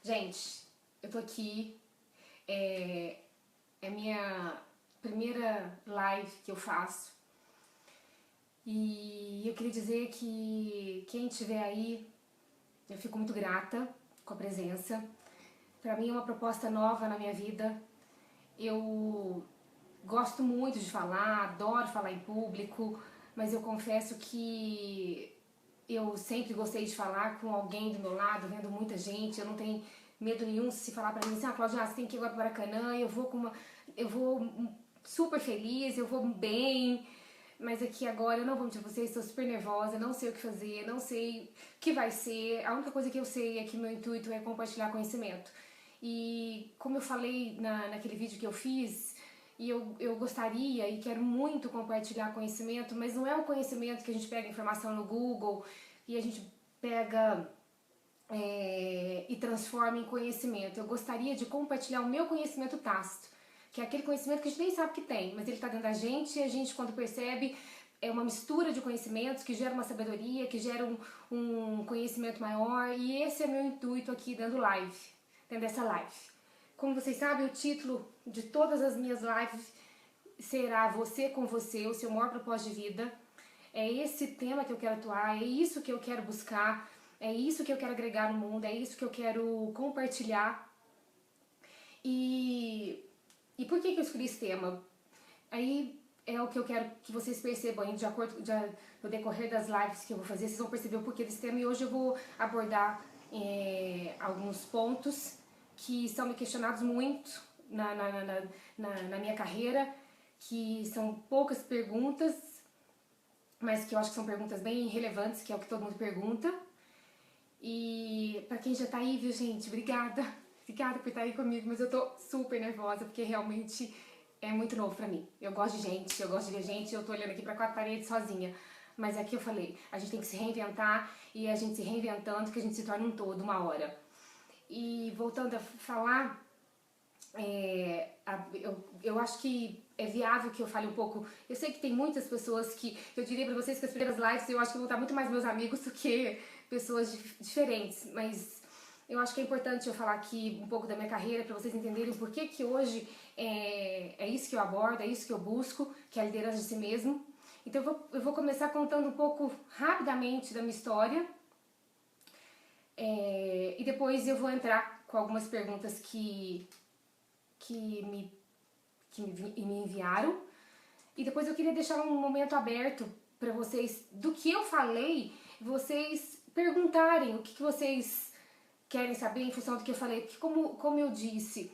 Gente, eu tô aqui, é a minha primeira live que eu faço e eu queria dizer que quem estiver aí, eu fico muito grata com a presença. Pra mim é uma proposta nova na minha vida. Eu gosto muito de falar, adoro falar em público, mas eu confesso que eu sempre gostei de falar com alguém do meu lado, vendo muita gente. Eu não tenho medo nenhum se falar pra mim assim, Cláudia, você tem que ir agora pro Maracanã, eu vou super feliz, eu vou bem, mas aqui agora eu não vou mentir pra vocês, estou super nervosa, não sei o que fazer, não sei o que vai ser. A única coisa que eu sei é que meu intuito é compartilhar conhecimento. E como eu falei naquele vídeo que eu fiz, e eu gostaria e quero muito compartilhar conhecimento, mas não é o conhecimento que a gente pega informação no Google e a gente pega e transforma em conhecimento. Eu gostaria de compartilhar o meu conhecimento tácito, que é aquele conhecimento que a gente nem sabe que tem, mas ele está dentro da gente e a gente, quando percebe, é uma mistura de conhecimentos que gera uma sabedoria, que gera um conhecimento maior, e esse é meu intuito aqui dentro dessa live. Como vocês sabem, o título de todas as minhas lives será Você com Você, o seu maior propósito de vida. É esse tema que eu quero atuar, é isso que eu quero buscar, é isso que eu quero agregar no mundo, é isso que eu quero compartilhar. E por que eu escolhi esse tema? Aí é o que eu quero que vocês percebam aí, de acordo no decorrer das lives que eu vou fazer, vocês vão perceber o porquê desse tema. E hoje eu vou abordar alguns pontos que são me questionados muito na minha carreira, que são poucas perguntas, mas que eu acho que são perguntas bem relevantes, que é o que todo mundo pergunta. E pra quem já tá aí, viu, gente, obrigada. Obrigada por estar aí comigo, mas eu tô super nervosa, porque realmente é muito novo pra mim. Eu gosto de gente, eu gosto de ver gente, eu tô olhando aqui pra quatro paredes sozinha. Mas é que eu falei, a gente tem que se reinventar, e a gente se reinventando que a gente se torna um todo, uma hora. E voltando a falar, eu acho que é viável que eu fale um pouco. Eu sei que tem muitas pessoas que eu diria pra vocês que as primeiras lives eu acho que vão estar muito mais meus amigos do que pessoas diferentes, mas eu acho que é importante eu falar aqui um pouco da minha carreira pra vocês entenderem por que hoje é isso que eu abordo, é isso que eu busco, que é a liderança de si mesmo. Então eu vou começar contando um pouco rapidamente da minha história, e depois eu vou entrar com algumas perguntas que me me enviaram. E depois eu queria deixar um momento aberto para vocês do que eu falei, vocês perguntarem o que vocês querem saber em função do que eu falei. Porque como eu disse,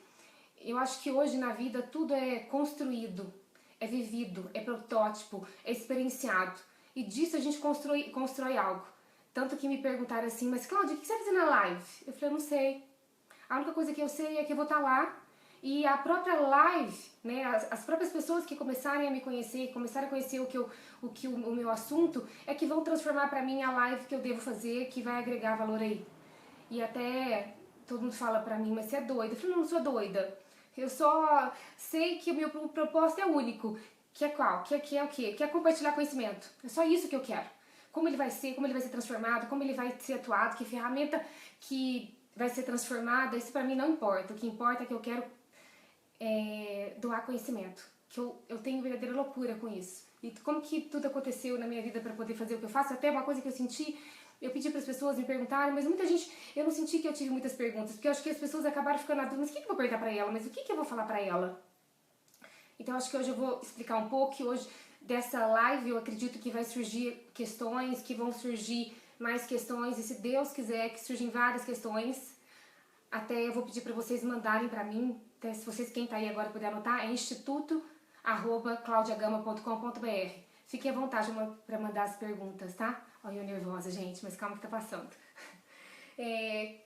eu acho que hoje na vida tudo é construído, é vivido, é protótipo, é experienciado. E disso a gente constrói algo. Tanto que me perguntaram assim, mas Cláudia, o que você vai fazer na live? Eu falei, eu não sei. A única coisa que eu sei é que eu vou estar lá e a própria live, né, as próprias pessoas que começarem a me conhecer, começarem a conhecer o meu assunto, é que vão transformar pra mim a live que eu devo fazer, que vai agregar valor aí. E até todo mundo fala pra mim, mas você é doida. Eu falei, não sou doida. Eu só sei que o meu propósito é único. Que é qual? Que é o quê? Que é compartilhar conhecimento. É só isso que eu quero. Como ele vai ser transformado, como ele vai ser atuado, que ferramenta que vai ser transformada, isso pra mim não importa. O que importa é que eu quero doar conhecimento. Que eu tenho verdadeira loucura com isso. E como que tudo aconteceu na minha vida para poder fazer o que eu faço, até uma coisa que eu senti, eu pedi para as pessoas me perguntarem, mas muita gente, eu não senti que eu tive muitas perguntas, porque eu acho que as pessoas acabaram ficando na dúvida, mas o que eu vou perguntar para ela? Mas o que eu vou falar para ela? Então acho que hoje eu vou explicar um pouco, que hoje dessa live eu acredito que vai surgir questões, que vão surgir mais questões, e se Deus quiser que surgem várias questões, até eu vou pedir para vocês mandarem para mim, até se vocês, quem tá aí agora puder anotar, é instituto@claudiagama.com.br. Fiquem à vontade para mandar as perguntas, tá? Olha eu nervosa, gente, mas calma que tá passando.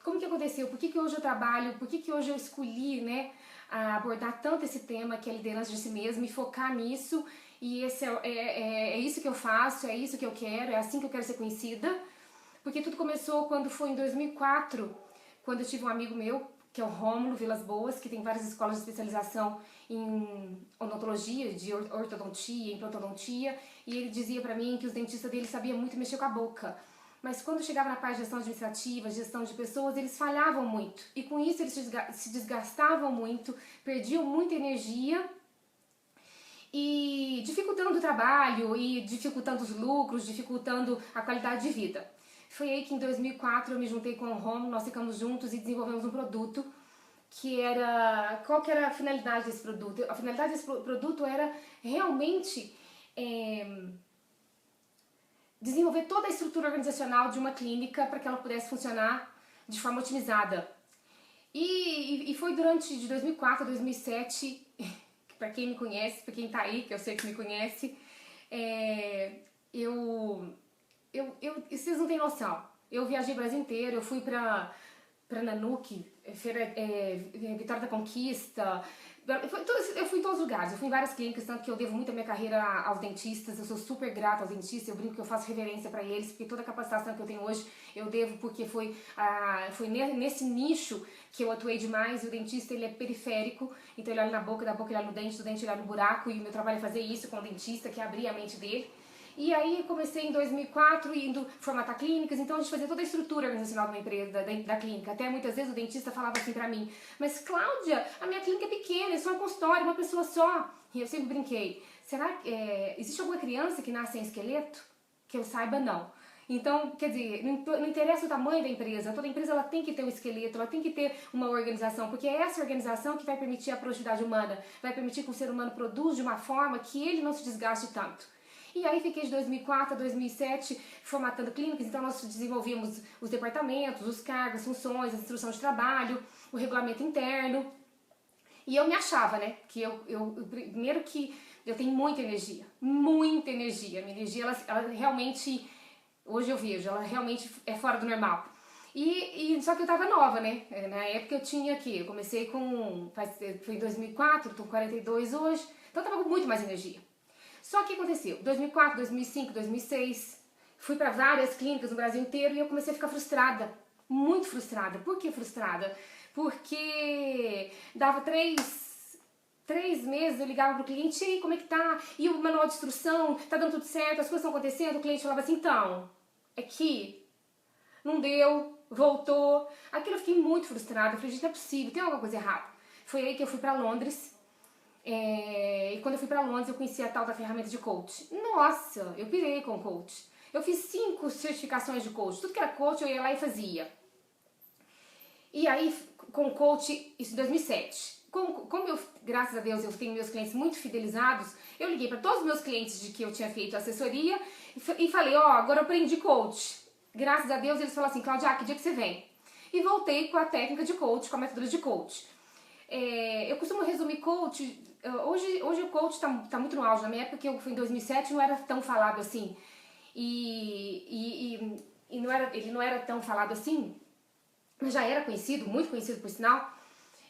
Como que aconteceu? Por que hoje eu trabalho? Por que hoje eu escolhi, né, abordar tanto esse tema, que é a liderança de si mesmo, e focar nisso? E esse é isso que eu faço, é isso que eu quero, é assim que eu quero ser conhecida. Porque tudo começou quando foi em 2004, quando eu tive um amigo meu, que é o Rômulo Vilas Boas, que tem várias escolas de especialização em odontologia, de ortodontia, implantodontia, e ele dizia pra mim que os dentistas dele sabiam muito mexer com a boca. mas quando chegava na parte de gestão administrativa, gestão de pessoas, eles falhavam muito. E com isso eles se desgastavam muito, perdiam muita energia e dificultando o trabalho, e dificultando os lucros, dificultando a qualidade de vida. Foi aí que em 2004 eu me juntei com o Rom, nós ficamos juntos e desenvolvemos um produto que era... Qual que era a finalidade desse produto? A finalidade desse produto era realmente desenvolver toda a estrutura organizacional de uma clínica para que ela pudesse funcionar de forma otimizada. E foi durante de 2004 a 2007, para quem me conhece, para quem tá aí, que eu sei que me conhece, vocês não têm noção. Eu viajei o Brasil inteiro, eu fui pra Nanuque, Vitória da Conquista, eu fui em todos os lugares, eu fui em várias clínicas, tanto que eu devo muito a minha carreira aos dentistas, eu sou super grata aos dentistas, eu brinco que eu faço reverência pra eles, porque toda a capacitação que eu tenho hoje, eu devo porque foi nesse nicho que eu atuei demais, e o dentista ele é periférico, então ele olha na boca, da boca ele olha no dente, do dente ele olha no buraco, e o meu trabalho é fazer isso com o dentista, que é abrir a mente dele. E aí comecei em 2004 indo formatar clínicas, então a gente fazia toda a estrutura organizacional de uma empresa, da clínica. Até muitas vezes o dentista falava assim pra mim, mas Cláudia, a minha clínica é pequena, é só um consultório, uma pessoa só. E eu sempre brinquei, será que existe alguma criança que nasce sem esqueleto? Que eu saiba, não. Então, quer dizer, não interessa o tamanho da empresa, toda empresa ela tem que ter um esqueleto, ela tem que ter uma organização, porque é essa organização que vai permitir a produtividade humana, vai permitir que o ser humano produza de uma forma que ele não se desgaste tanto. E aí fiquei de 2004 a 2007 formatando clínicas, então nós desenvolvíamos os departamentos, os cargos, funções, a instrução de trabalho, o regulamento interno. E eu me achava, né, que primeiro que eu tenho muita energia. Minha energia, ela realmente, hoje eu vejo, ela realmente é fora do normal. Só que eu tava nova, né, na época eu tinha aqui, eu comecei foi em 2004, tô com 42 hoje, então eu tava com muito mais energia. Só que aconteceu, 2004, 2005, 2006, fui para várias clínicas no Brasil inteiro e eu comecei a ficar frustrada, muito frustrada. Por que frustrada? Porque dava três meses, eu ligava pro cliente, e aí, como é que tá? E o manual de instrução, tá dando tudo certo, as coisas estão acontecendo? O cliente falava assim, então, é que não deu, voltou. Aquilo eu fiquei muito frustrada, eu falei, gente, não é possível, tem alguma coisa errada. Foi aí que eu fui para Londres. E quando eu fui pra Londres eu conheci a tal da ferramenta de coach. Nossa, eu pirei com coach. Eu fiz 5 certificações de coach. Tudo que era coach eu ia lá e fazia. E aí com coach, isso em 2007. Como eu, graças a Deus, eu tenho meus clientes muito fidelizados, eu liguei para todos os meus clientes de que eu tinha feito assessoria e falei, agora eu aprendi coach. Graças a Deus eles falaram assim, Cláudia, que dia que você vem? E voltei com a técnica de coach, com a metodologia de coach. Eu costumo resumir coach. Hoje o coach tá muito no auge. Na minha época, que eu fui em 2007, não era tão falado assim. Ele não era tão falado assim, mas já era conhecido, muito conhecido por sinal.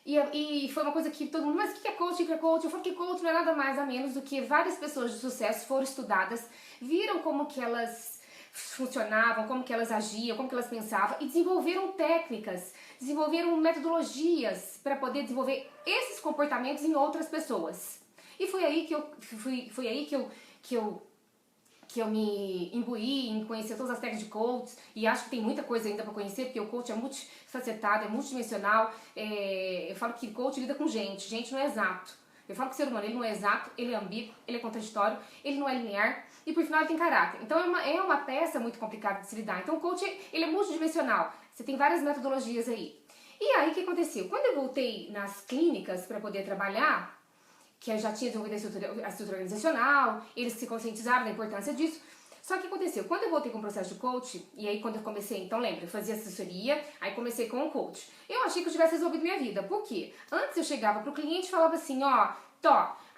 E foi uma coisa que todo mundo, mas o que é coach? O que é coach? Eu falo que coach não é nada mais a menos do que várias pessoas de sucesso foram estudadas, viram como que elas funcionavam, como que elas agiam, como que elas pensavam e desenvolveram técnicas, desenvolveram metodologias para poder desenvolver esses comportamentos em outras pessoas. E foi aí que eu me imbuí em conhecer todas as técnicas de coach, e acho que tem muita coisa ainda para conhecer, porque o coach é multifacetado, é multidimensional. Eu falo que coach lida com gente não é exato. Eu falo que o ser humano ele não é exato, ele é ambíguo, ele é contraditório, ele não é linear e por final ele tem caráter. Então é uma peça muito complicada de se lidar. Então o coach ele é multidimensional, você tem várias metodologias aí. E aí o que aconteceu? Quando eu voltei nas clínicas para poder trabalhar, que eu já tinha desenvolvido a estrutura organizacional, eles se conscientizaram da importância disso. Só que aconteceu, quando eu voltei com o processo de coach, e aí quando eu comecei, então lembra, eu fazia assessoria, aí comecei com o coach. Eu achei que eu tivesse resolvido minha vida. Por quê? Antes eu chegava pro cliente e falava assim,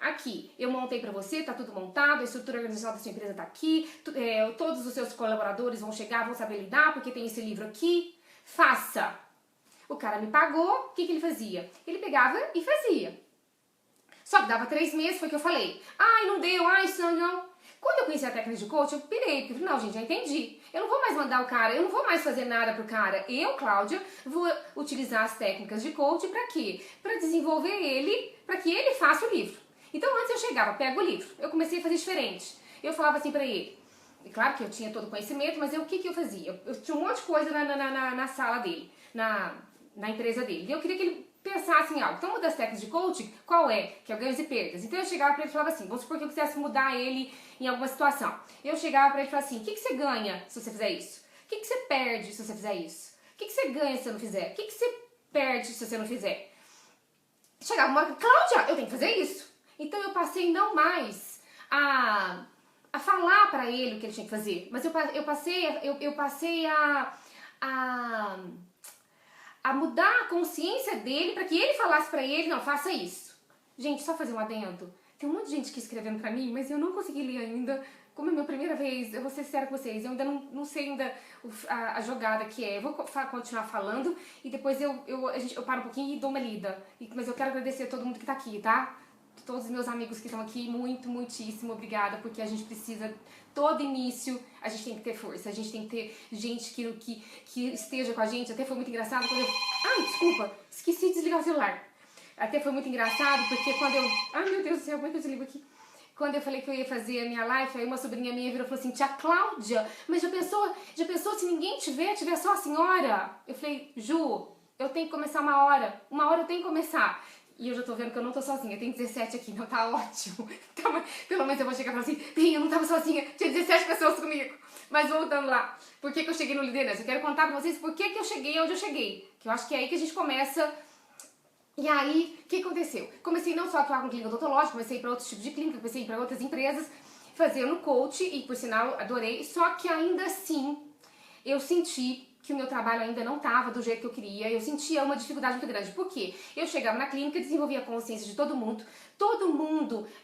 aqui, eu montei pra você, tá tudo montado, a estrutura organizacional da sua empresa tá aqui, todos os seus colaboradores vão chegar, vão saber lidar, porque tem esse livro aqui, faça. O cara me pagou, o que ele fazia? Ele pegava e fazia. Só que dava 3 meses, foi o que eu falei. Ai, não deu, isso não. Quando eu conheci a técnica de coach, eu pirei, porque não, gente, já entendi. Eu não vou mais mandar o cara, eu não vou mais fazer nada pro cara. Eu, Cláudia, vou utilizar as técnicas de coach pra quê? Pra desenvolver ele, pra que ele faça o livro. Então antes eu chegava, pego o livro, eu comecei a fazer diferente. Eu falava assim pra ele, Claro que eu tinha todo o conhecimento, mas o que eu fazia? Eu tinha um monte de coisa na sala dele, na empresa dele. E eu queria que ele pensasse em algo. Então, uma das técnicas de coaching, qual é? Que é o ganhos e perdas. Então, eu chegava pra ele e falava assim, vamos supor que eu quisesse mudar ele em alguma situação. Eu chegava pra ele e falava assim, o que você ganha se você fizer isso? O que você perde se você fizer isso? O que você ganha se você não fizer? O que você perde se você não fizer? Chegava uma hora, Cláudia, eu tenho que fazer isso. Então, eu passei não mais a falar pra ele o que ele tinha que fazer, mas eu passei a mudar a consciência dele para que ele falasse pra ele, não, faça isso. Gente, só fazer um adendo. Tem um monte de gente aqui escrevendo pra mim, mas eu não consegui ler ainda. Como é a minha primeira vez, eu vou ser sincera com vocês, eu ainda não sei ainda a jogada que é. Eu vou continuar falando e depois eu paro um pouquinho e dou uma lida. Mas eu quero agradecer a todo mundo que tá aqui, tá? Todos os meus amigos que estão aqui, muitíssimo obrigada, porque a gente precisa, todo início, a gente tem que ter força, a gente tem que ter gente que esteja com a gente. Até foi muito engraçado quando eu... Ai, desculpa, esqueci de desligar o celular. Até foi muito engraçado, porque quando eu... Ai, meu Deus do céu, como é que eu desligo aqui? Quando eu falei que eu ia fazer a minha live, aí uma sobrinha minha virou e falou assim, tia Cláudia, mas já pensou se ninguém tiver só a senhora? Eu falei, Ju, eu tenho que começar uma hora eu tenho que começar. E eu já tô vendo que eu não tô sozinha, tem 17 aqui, não tá ótimo. Então, pelo menos eu vou chegar e falar assim, eu não tava sozinha, tinha 17 pessoas comigo. Mas voltando lá, por que eu cheguei no liderança? Eu quero contar pra vocês por que eu cheguei onde eu cheguei. Que eu acho que é aí que a gente começa. E aí, o que aconteceu? Comecei não só a atuar com clínica odontológica, comecei a ir pra outros tipos de clínica, comecei a ir pra outras empresas, fazendo coach, e por sinal, adorei. Só que ainda assim, eu senti que o meu trabalho ainda não estava do jeito que eu queria, eu sentia uma dificuldade muito grande. Por quê? Eu chegava na clínica, desenvolvia a consciência de todo mundo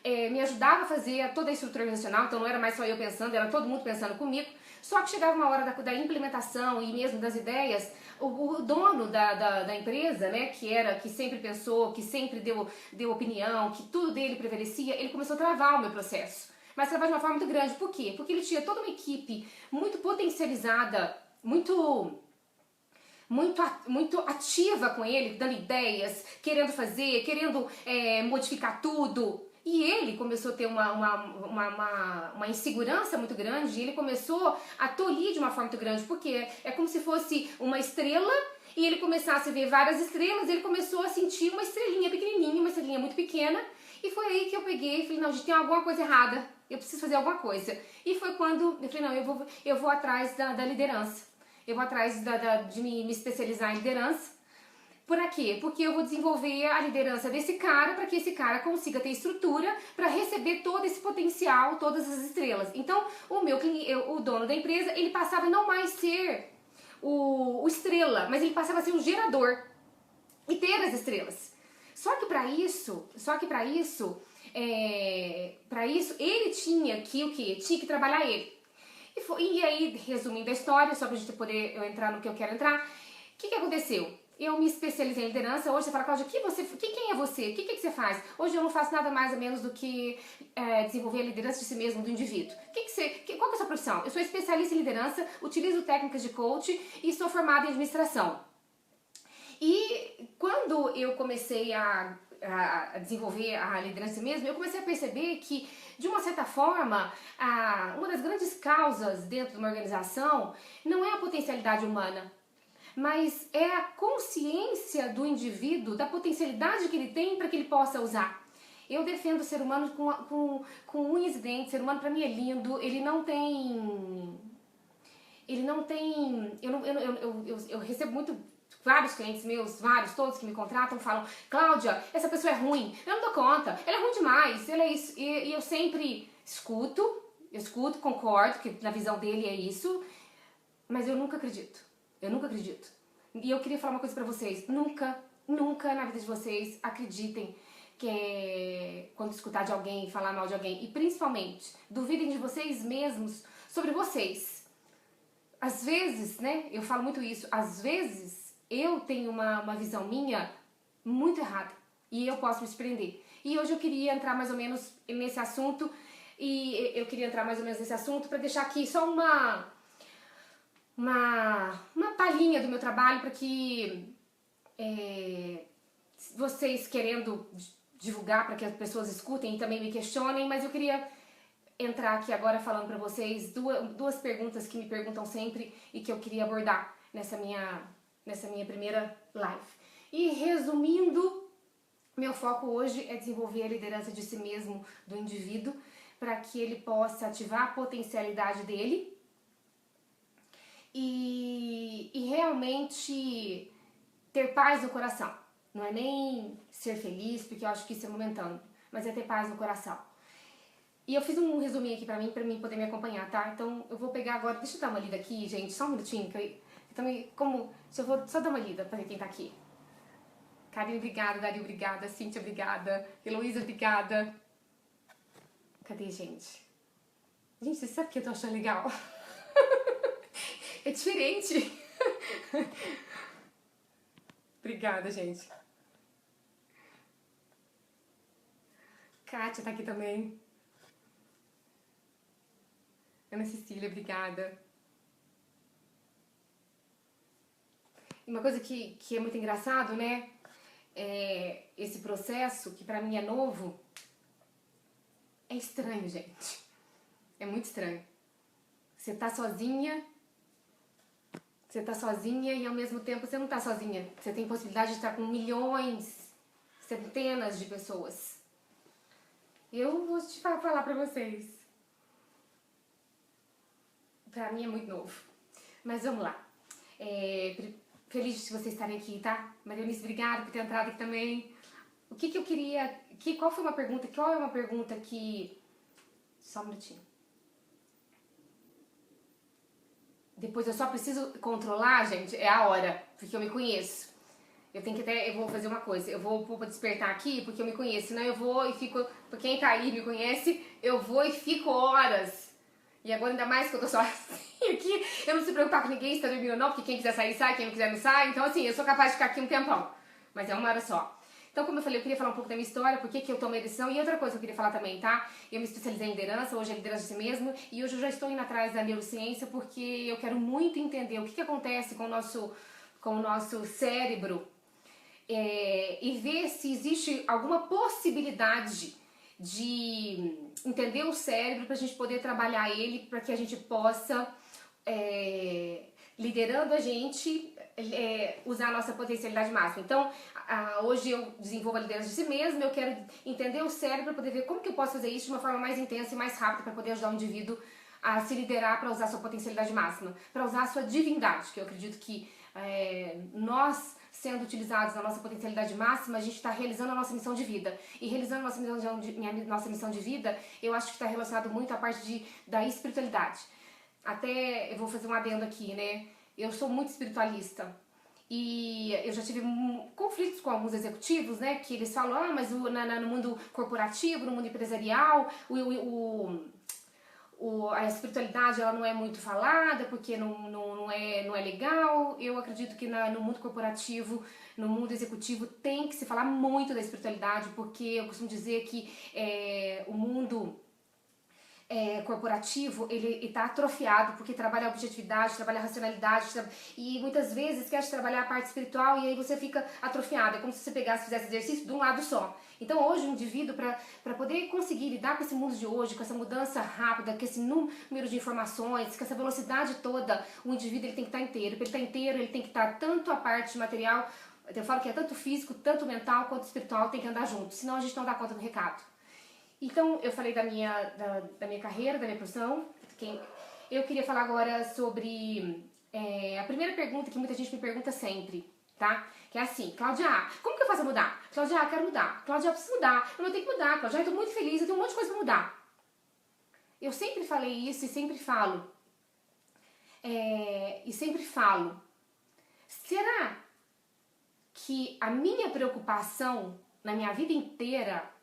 me ajudava a fazer toda a estrutura organizacional, então não era mais só eu pensando, era todo mundo pensando comigo. Só que chegava uma hora da implementação e mesmo das ideias, o dono da empresa, né, que sempre pensou, que sempre deu opinião, que tudo dele prevalecia, ele começou a travar o meu processo. Mas travar de uma forma muito grande. Por quê? Porque ele tinha toda uma equipe muito potencializada, muito ativa com ele, dando ideias, querendo fazer, querendo modificar tudo. E ele começou a ter uma insegurança muito grande, e ele começou a tolir de uma forma muito grande, porque é como se fosse uma estrela, e ele começasse a ver várias estrelas, e ele começou a sentir uma estrelinha pequenininha, uma estrelinha muito pequena, e foi aí que eu peguei e falei, não, gente, tem alguma coisa errada, eu preciso fazer alguma coisa. E foi quando eu falei, não, eu vou atrás da liderança. Eu vou atrás de me especializar em liderança. Por quê? Porque eu vou desenvolver a liderança desse cara para que esse cara consiga ter estrutura para receber todo esse potencial, todas as estrelas. Então, o dono da empresa, ele passava não mais ser o estrela, mas ele passava a ser o gerador e ter as estrelas. Só que para isso, ele tinha que o quê? Tinha que trabalhar ele. E aí, resumindo a história, só pra gente poder eu entrar no que eu quero entrar, o que aconteceu? Eu me especializei em liderança. Hoje você fala, Cláudia, quem é você? O que você faz? Hoje eu não faço nada mais ou menos do que desenvolver a liderança de si mesmo, do indivíduo. Qual que é a sua profissão? Eu sou especialista em liderança, utilizo técnicas de coach e sou formada em administração. E quando eu comecei a desenvolver a liderança mesmo, eu comecei a perceber que, de uma certa forma, uma das grandes causas dentro de uma organização não é a potencialidade humana, mas é a consciência do indivíduo, da potencialidade que ele tem para que ele possa usar. Eu defendo o ser humano com unhas e dentes. O ser humano, para mim, é lindo. Ele não tem... Eu recebo vários clientes meus, todos que me contratam, falam, Cláudia, essa pessoa é ruim, eu não dou conta, ela é ruim demais, ela é isso. E eu sempre escuto, concordo, que na visão dele é isso, mas eu nunca acredito. E eu queria falar uma coisa pra vocês, nunca na vida de vocês acreditem quando escutar de alguém, falar mal de alguém, e principalmente, duvidem de vocês mesmos sobre vocês. Às vezes, né, eu falo muito isso, às vezes eu tenho uma visão minha muito errada e eu posso me surpreender. E hoje eu queria entrar mais ou menos nesse assunto para deixar aqui só uma palhinha do meu trabalho para que vocês querendo divulgar para que as pessoas escutem e também me questionem, mas eu queria entrar aqui agora falando pra vocês duas perguntas que me perguntam sempre e que eu queria abordar nessa minha primeira live. E resumindo, meu foco hoje é desenvolver a liderança de si mesmo do indivíduo para que ele possa ativar a potencialidade dele e realmente ter paz no coração. Não é nem ser feliz, porque eu acho que isso é momentâneo, mas é ter paz no coração. E eu fiz um resuminho aqui pra mim poder me acompanhar, tá? Então eu vou pegar agora, deixa eu dar uma lida aqui, gente, só um minutinho, que eu também, se eu vou só dar uma lida pra ver quem tá aqui. Karine, obrigada, Dario, obrigada, Cíntia, obrigada, Heloísa, obrigada. Cadê, gente? Gente, você sabe o que eu tô achando legal? É diferente. Obrigada, gente. Kátia tá aqui também. Ana Cecília, obrigada. E uma coisa que é muito engraçado, né? Esse processo, que pra mim é novo, é estranho, gente. É muito estranho. Você tá sozinha e ao mesmo tempo você não tá sozinha. Você tem possibilidade de estar com milhões, centenas de pessoas. Eu vou te falar pra vocês. Pra mim é muito novo. Mas vamos lá. Feliz de vocês estarem aqui, tá? Maria Eunice, obrigada por ter entrado aqui também. O que eu queria... Qual é uma pergunta que... Só um minutinho. Depois eu só preciso controlar, gente, é a hora, porque eu me conheço. Eu vou fazer uma coisa, eu vou despertar aqui porque eu me conheço, senão eu vou e fico... Pra quem tá aí e me conhece, eu vou e fico horas. E agora ainda mais que eu tô só assim aqui, eu não preciso preocupar com ninguém se tá dormindo ou não, porque quem quiser sair, sai, quem não quiser não sai. Então assim, eu sou capaz de ficar aqui um tempão, mas é uma hora só. Então, como eu falei, eu queria falar um pouco da minha história, por que eu tomei a decisão. E outra coisa que eu queria falar também, tá? Eu me especializei em liderança, hoje é liderança de si mesmo, e hoje eu já estou indo atrás da neurociência, porque eu quero muito entender o que acontece com o nosso cérebro e ver se existe alguma possibilidade de entender o cérebro pra gente poder trabalhar ele, para que a gente possa, liderando a gente, usar a nossa potencialidade máxima. Então, hoje eu desenvolvo a liderança de si mesma, eu quero entender o cérebro para poder ver como que eu posso fazer isso de uma forma mais intensa e mais rápida para poder ajudar o indivíduo a se liderar para usar a sua potencialidade máxima, para usar a sua divindade, que eu acredito que nós, sendo utilizados na nossa potencialidade máxima, a gente está realizando a nossa missão de vida. E realizando a nossa missão de vida, eu acho que está relacionado muito à parte da espiritualidade. Até eu vou fazer um adendo aqui, né? Eu sou muito espiritualista. E eu já tive conflitos com alguns executivos, né? Que eles falam, mas no mundo corporativo, no mundo empresarial, a espiritualidade ela não é muito falada porque não é legal. Eu acredito que no mundo corporativo, no mundo executivo, tem que se falar muito da espiritualidade, porque eu costumo dizer que o mundo corporativo, ele está atrofiado porque trabalha a objetividade, trabalha a racionalidade e muitas vezes quer trabalhar a parte espiritual e aí você fica atrofiado. É como se você pegasse e fizesse exercício de um lado só. Então hoje o indivíduo, para poder conseguir lidar com esse mundo de hoje, com essa mudança rápida, com esse número de informações, com essa velocidade toda, o indivíduo ele tem que estar inteiro. Para ele estar inteiro, ele tem que estar tanto a parte material, eu falo que é tanto físico, tanto mental quanto espiritual, tem que andar junto, senão a gente não dá conta do recado. Então, eu falei da minha carreira, da minha profissão. Eu queria falar agora sobre a primeira pergunta que muita gente me pergunta sempre, tá? Que é assim, Cláudia, como que eu faço pra mudar? Cláudia, eu quero mudar. Cláudia, eu preciso mudar. Eu tenho que mudar, Cláudia, eu tô muito feliz, eu tenho um monte de coisa pra mudar. Eu sempre falei isso e sempre falo. Será que a minha preocupação na minha vida inteira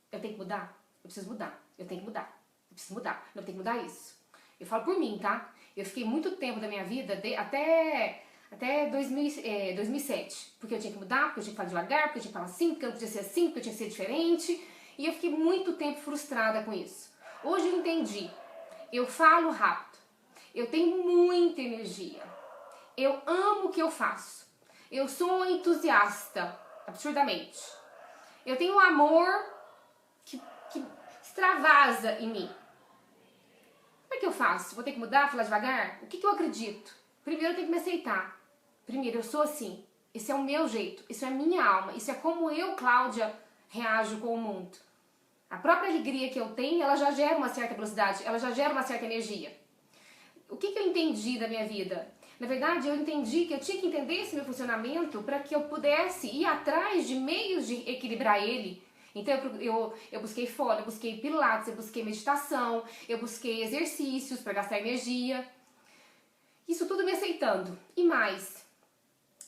eu tenho que mudar? Eu preciso mudar. Eu tenho que mudar. Eu preciso mudar. Eu tenho que mudar isso. Eu falo por mim, tá? Eu fiquei muito tempo da minha vida, até 2007. Porque eu tinha que mudar, porque eu tinha que falar devagar, porque eu tinha que falar assim, porque eu não podia ser assim, porque eu tinha que ser diferente. E eu fiquei muito tempo frustrada com isso. Hoje eu entendi. Eu falo rápido. Eu tenho muita energia. Eu amo o que eu faço. Eu sou entusiasta, absurdamente. Eu tenho um amor que extravasa em mim. é que eu faço? Vou ter que mudar, falar devagar? O que eu acredito? Primeiro eu tenho que me aceitar. Primeiro, eu sou assim. Esse é o meu jeito. Isso é a minha alma. Isso é como eu, Cláudia, reajo com o mundo. A própria alegria que eu tenho, ela já gera uma certa velocidade. Ela já gera uma certa energia. O que eu entendi da minha vida? Na verdade, eu entendi que eu tinha que entender esse meu funcionamento para que eu pudesse ir atrás de meios de equilibrar ele. Então eu busquei fora, eu busquei pilates, eu busquei meditação, eu busquei exercícios para gastar energia. Isso tudo me aceitando. E mais,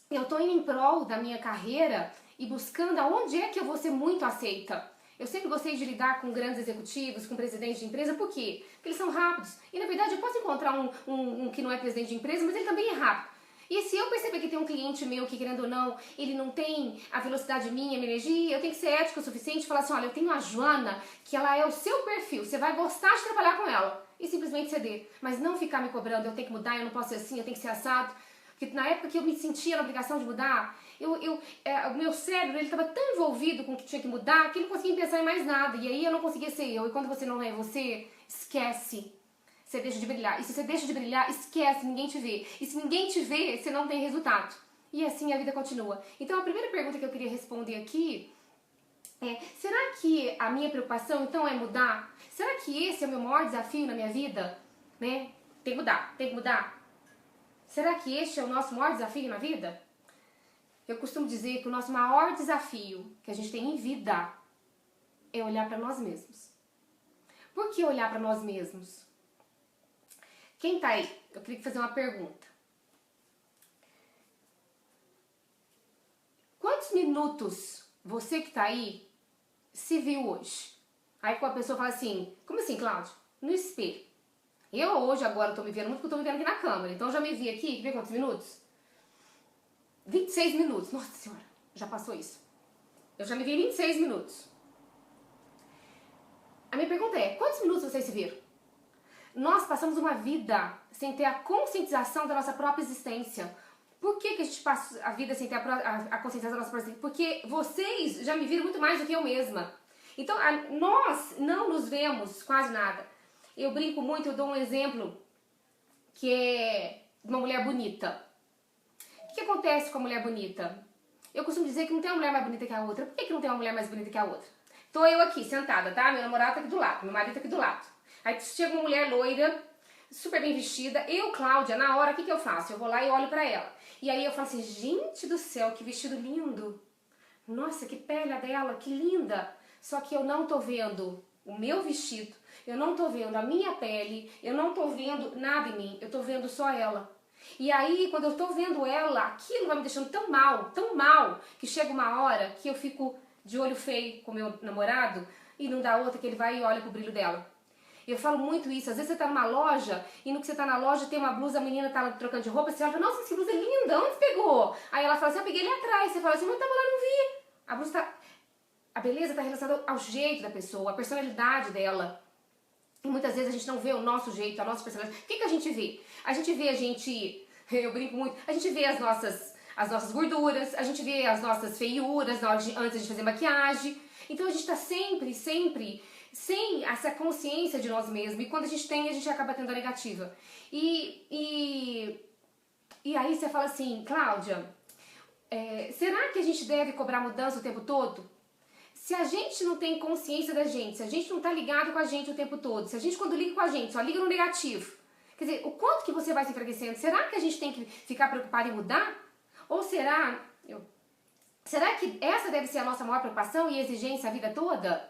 eu tô indo em prol da minha carreira e buscando aonde é que eu vou ser muito aceita. Eu sempre gostei de lidar com grandes executivos, com presidentes de empresa, por quê? Porque eles são rápidos. E na verdade eu posso encontrar um que não é presidente de empresa, mas ele também é rápido. E se eu perceber que tem um cliente meu que, querendo ou não, ele não tem a velocidade minha, minha energia, eu tenho que ser ética o suficiente e falar assim, olha, eu tenho a Joana, que ela é o seu perfil, você vai gostar de trabalhar com ela. E simplesmente ceder. Mas não ficar me cobrando, eu tenho que mudar, eu não posso ser assim, eu tenho que ser assado. Porque na época que eu me sentia na obrigação de mudar, o meu cérebro ele estava tão envolvido com o que tinha que mudar que eu não conseguia pensar em mais nada. E aí eu não conseguia ser eu. E quando você não é você, esquece. Você deixa de brilhar. E se você deixa de brilhar, esquece, ninguém te vê. E se ninguém te vê, você não tem resultado. E assim a vida continua. Então a primeira pergunta que eu queria responder aqui é, será que a minha preocupação então é mudar? Será que esse é o meu maior desafio na minha vida? Né? Tem que mudar, tem que mudar. Será que este é o nosso maior desafio na vida? Eu costumo dizer que o nosso maior desafio que a gente tem em vida é olhar para nós mesmos. Por que olhar para nós mesmos? Quem tá aí? Eu queria fazer uma pergunta. Quantos minutos você que tá aí se viu hoje? Aí quando a pessoa fala assim, como assim, Cláudio? No espelho. Eu hoje agora tô me vendo muito porque eu tô me vendo aqui na câmera. Então eu já me vi aqui, quer ver quantos minutos? 26 minutos. Nossa senhora, já passou isso. Eu já me vi 26 minutos. A minha pergunta é, quantos minutos vocês se viram? Nós passamos uma vida sem ter a conscientização da nossa própria existência. Por que a gente passa a vida sem ter a conscientização da nossa própria existência? Porque vocês já me viram muito mais do que eu mesma. Então, nós não nos vemos quase nada. Eu brinco muito, eu dou um exemplo que é de uma mulher bonita. O que acontece com a mulher bonita? Eu costumo dizer que não tem uma mulher mais bonita que a outra. Por que não tem uma mulher mais bonita que a outra? Tô eu aqui, sentada, tá? Meu namorado tá aqui do lado, meu marido tá aqui do lado. Aí chega uma mulher loira, super bem vestida. Eu, Cláudia, na hora, o que eu faço? Eu vou lá e olho pra ela. E aí eu falo assim, gente do céu, que vestido lindo. Nossa, que pele a dela, que linda. Só que eu não tô vendo o meu vestido, eu não tô vendo a minha pele, eu não tô vendo nada em mim, eu tô vendo só ela. E aí, quando eu tô vendo ela, aquilo vai me deixando tão mal, que chega uma hora que eu fico de olho feio com meu namorado e não dá outra que ele vai e olha pro brilho dela. Eu falo muito isso, às vezes você tá numa loja e no que você tá na loja tem uma blusa, a menina tá trocando de roupa, você olha, nossa, que blusa linda, onde você pegou? Aí ela fala assim, eu peguei ali atrás, você fala assim, mas eu tava lá, não vi. A blusa tá... A beleza tá relacionada ao jeito da pessoa, à personalidade dela. E muitas vezes a gente não vê o nosso jeito, a nossa personalidade. O que a gente vê? A gente vê eu brinco muito, a gente vê as nossas gorduras, a gente vê as nossas feiuras antes de fazer maquiagem. Então a gente tá sempre sem essa consciência de nós mesmos. E quando a gente tem, a gente acaba tendo a negativa. E aí você fala assim, Cláudia, será que a gente deve cobrar mudança o tempo todo? Se a gente não tem consciência da gente, se a gente não tá ligado com a gente o tempo todo, se a gente quando liga com a gente só liga no negativo, quer dizer, o quanto que você vai se enfraquecendo? Será que a gente tem que ficar preocupado em mudar? Ou será que essa deve ser a nossa maior preocupação e exigência a vida toda?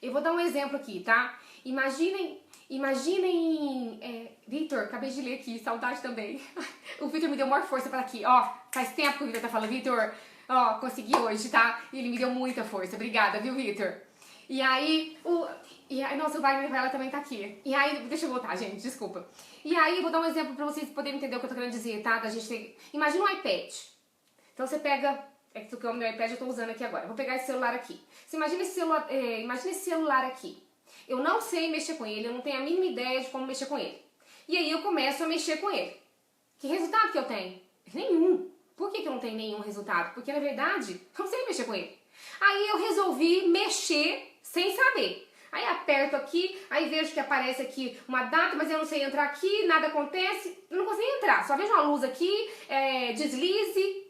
Eu vou dar um exemplo aqui, tá? Imaginem, Vitor, acabei de ler aqui, saudade também. O Vitor me deu maior força para aqui, ó, faz tempo que o Vitor tá falando, Vitor, ó, consegui hoje, tá? E ele me deu muita força, obrigada, viu, Vitor? E aí, nossa, o Wagner Vela também tá aqui. E aí, deixa eu voltar, gente, desculpa. E aí, eu vou dar um exemplo pra vocês poderem entender o que eu tô querendo dizer, tá? Imagina um iPad. Então você pega, que o meu iPad eu tô usando aqui agora. Vou pegar esse celular aqui. Você imagina esse celular aqui. Eu não sei mexer com ele, eu não tenho a mínima ideia de como mexer com ele. E aí eu começo a mexer com ele. Que resultado que eu tenho? Nenhum. Por que eu não tenho nenhum resultado? Porque, na verdade, eu não sei mexer com ele. Aí eu resolvi mexer sem saber. Aí aperto aqui, aí vejo que aparece aqui uma data, mas eu não sei entrar aqui, nada acontece, eu não consigo entrar. Só vejo uma luz aqui, deslize.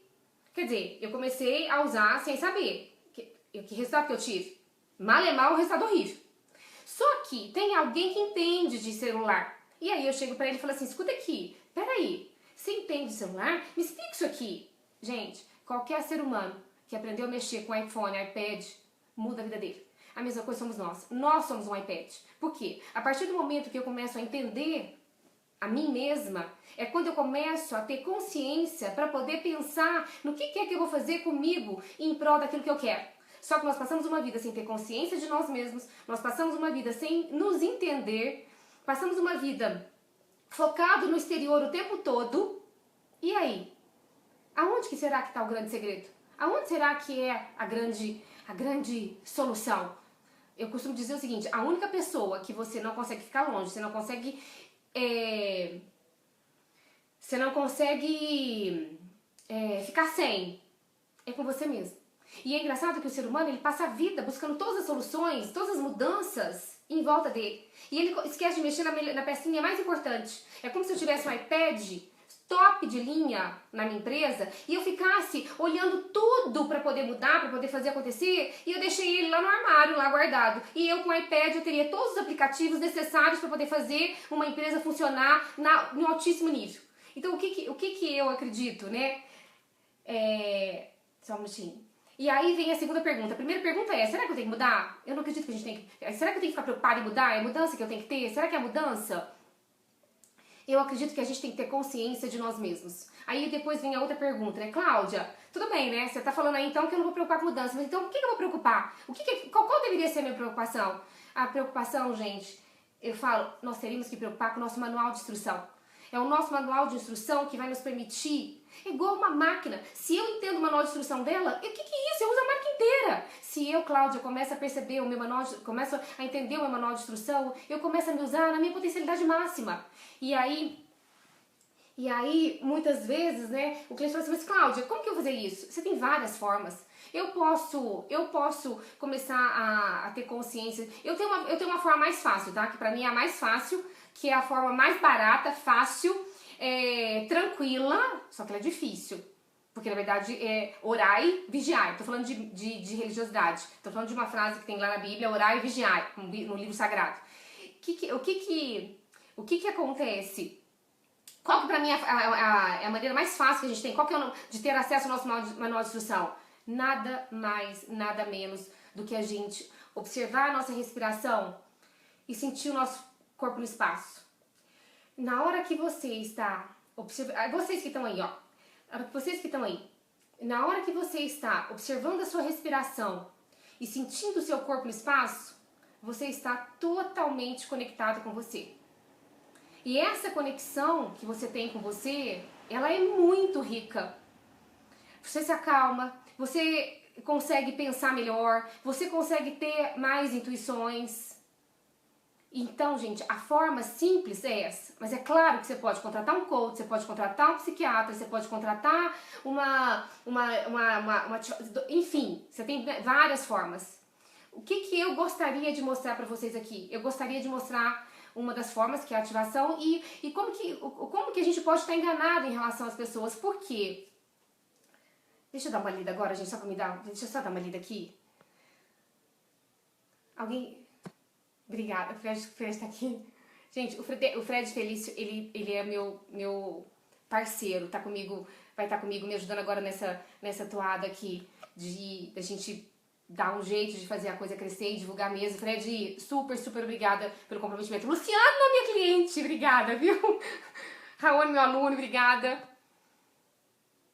Quer dizer, eu comecei a usar sem saber. Que resultado que eu tive? Mal é mal, o resultado horrível. Só que tem alguém que entende de celular. E aí eu chego pra ele e falo assim, escuta aqui, peraí, você entende de celular? Me explica isso aqui. Gente, qualquer ser humano que aprendeu a mexer com iPhone, iPad, muda a vida dele. A mesma coisa somos nós. Nós somos um iPad. Por quê? A partir do momento que eu começo a entender a mim mesma, é quando eu começo a ter consciência para poder pensar no que é que eu vou fazer comigo em prol daquilo que eu quero. Só que nós passamos uma vida sem ter consciência de nós mesmos, nós passamos uma vida sem nos entender, passamos uma vida focado no exterior o tempo todo. E aí? Aonde que será que está o grande segredo? Aonde será que é a grande solução? Eu costumo dizer o seguinte, a única pessoa que você não consegue ficar longe, você não consegue ficar sem, é com você mesmo. E é engraçado que o ser humano, ele passa a vida buscando todas as soluções, todas as mudanças em volta dele. E ele esquece de mexer na pecinha mais importante. É como se eu tivesse um iPad top de linha na minha empresa e eu ficasse olhando tudo para poder mudar, para poder fazer acontecer, e eu deixei ele lá no armário, lá guardado. E eu com o iPad eu teria todos os aplicativos necessários para poder fazer uma empresa funcionar em altíssimo nível. Então o que eu acredito, né? Só um minutinho. E aí vem a segunda pergunta. A primeira pergunta é, será que eu tenho que mudar? Eu não acredito que a gente tem que... Será que eu tenho que ficar preocupada em mudar? É a mudança que eu tenho que ter? Será que é a mudança? Eu acredito que a gente tem que ter consciência de nós mesmos. Aí depois vem a outra pergunta, né? Cláudia, tudo bem, né? Você tá falando aí então que eu não vou preocupar com mudança, mas então o que eu vou preocupar? Qual deveria ser a minha preocupação? A preocupação, gente, eu falo, nós teríamos que preocupar com o nosso manual de instrução. É o nosso manual de instrução que vai nos permitir, igual uma máquina. Se eu entendo o manual de instrução dela, o que é isso? Eu uso a máquina inteira. Se eu, Cláudia, começo a perceber começo a entender o meu manual de instrução, eu começo a me usar na minha potencialidade máxima. E aí, muitas vezes, né, o cliente fala assim, mas Cláudia, como que eu vou fazer isso? Você tem várias formas. Eu posso começar a ter consciência. Eu tenho uma forma mais fácil, tá? Que pra mim é a mais fácil, que é a forma mais barata, fácil, tranquila, só que ela é difícil. Porque na verdade é orai, vigiai. Tô falando de religiosidade. Tô falando de uma frase que tem lá na Bíblia, orai e vigiai, no livro sagrado. O que acontece? Qual que pra mim é a maneira mais fácil que a gente tem? Qual que é de ter acesso ao nosso manual de instrução? Nada mais, nada menos do que a gente observar a nossa respiração e sentir o nosso corpo no espaço. Na hora que você está observando, vocês que estão aí, ó, na hora que você está observando a sua respiração e sentindo o seu corpo no espaço, você está totalmente conectado com você. E essa conexão que você tem com você, ela é muito rica. Você se acalma, você consegue pensar melhor, você consegue ter mais intuições. Então, gente, a forma simples é essa. Mas é claro que você pode contratar um coach, você pode contratar um psiquiatra, você pode contratar enfim, você tem várias formas. O que eu gostaria de mostrar para vocês aqui? Eu gostaria de mostrar uma das formas, que é a ativação, e como que a gente pode estar enganado em relação às pessoas. Por quê? Deixa eu dar uma lida agora, gente, deixa eu só dar uma lida aqui. Alguém... Obrigada, o Fred tá aqui. Gente, o Fred Felício, ele é meu parceiro, vai estar comigo me ajudando agora nessa toada aqui, da gente dar um jeito de fazer a coisa crescer e divulgar mesmo. Fred, super, super obrigada pelo comprometimento. Luciano, minha cliente, obrigada, viu? Raoni, meu aluno, obrigada.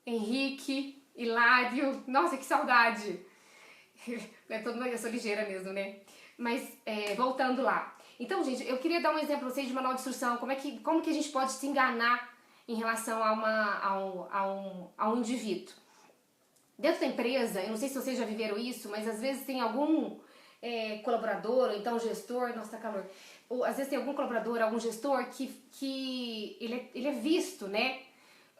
Henrique, Hilário, nossa, que saudade. Eu sou ligeira mesmo, né? Mas, voltando lá. Então, gente, eu queria dar um exemplo pra vocês de manual de instrução. Como que a gente pode se enganar em relação a um indivíduo. Dentro da empresa, eu não sei se vocês já viveram isso, mas às vezes tem algum colaborador, ou então gestor, nossa, tá calor. Ou às vezes tem algum colaborador, algum gestor que ele é visto, né,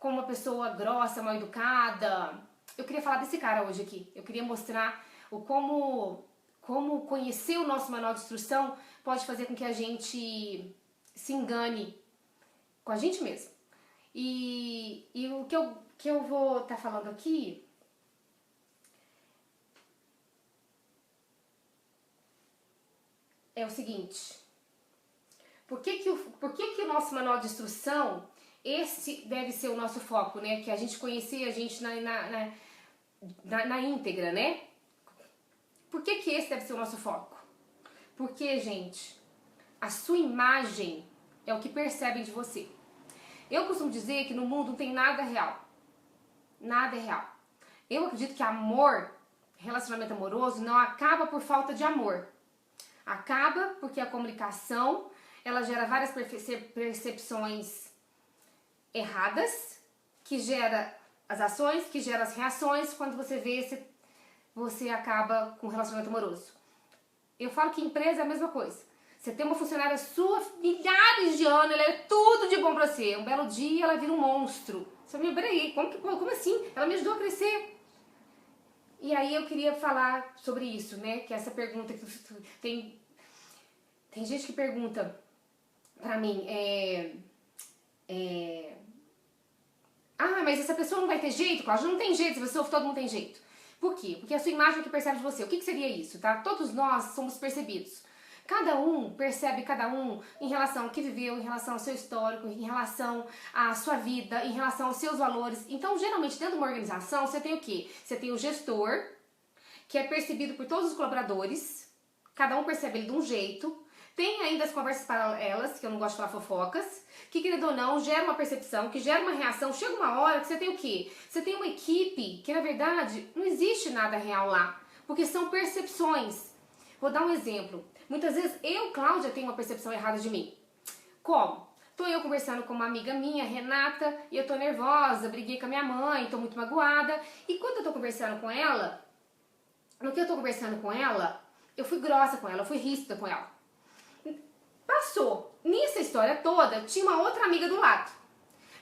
como uma pessoa grossa, mal educada. Eu queria falar desse cara hoje aqui. Eu queria mostrar como como conhecer o nosso manual de instrução pode fazer com que a gente se engane com a gente mesmo. E o que eu vou estar falando aqui é o seguinte: por que o nosso manual de instrução, esse deve ser o nosso foco, né? Que a gente conhecer a gente na íntegra, né? Por que esse deve ser o nosso foco? Porque, gente, a sua imagem é o que percebem de você. Eu costumo dizer que no mundo não tem nada real. Nada é real. Eu acredito que amor, relacionamento amoroso, não acaba por falta de amor. Acaba porque a comunicação, ela gera várias percepções erradas, que gera as ações, que gera as reações. Quando você vê, você acaba com um relacionamento amoroso. Eu falo que empresa é a mesma coisa. Você tem uma funcionária sua, milhares de anos, ela é tudo de bom pra você. Um belo dia ela vira um monstro. Você me peraí, como assim? Ela me ajudou a crescer. E aí eu queria falar sobre isso, né? Que essa pergunta que tem gente que pergunta pra mim, mas essa pessoa não vai ter jeito, Cláudia? Não tem jeito, essa pessoa, todo mundo tem jeito. Por quê? Porque a sua imagem é o que percebe de você. O que seria isso, tá? Todos nós somos percebidos. Cada um percebe cada um em relação ao que viveu, em relação ao seu histórico, em relação à sua vida, em relação aos seus valores. Então, geralmente, dentro de uma organização, você tem o quê? Você tem o gestor, que é percebido por todos os colaboradores. Cada um percebe ele de um jeito. Tem ainda as conversas paralelas, que eu não gosto de falar fofocas, que, querendo ou não, gera uma percepção, que gera uma reação. Chega uma hora que você tem o quê? Você tem uma equipe que, na verdade, não existe nada real lá, porque são percepções. Vou dar um exemplo. Muitas vezes eu, Cláudia, tenho uma percepção errada de mim. Como? Tô eu conversando com uma amiga minha, Renata, e eu tô nervosa, briguei com a minha mãe, tô muito magoada. E quando eu tô conversando com ela, no que eu tô conversando com ela, eu fui grossa com ela, eu fui ríspida com ela. Passou. Nessa história toda, tinha uma outra amiga do lado.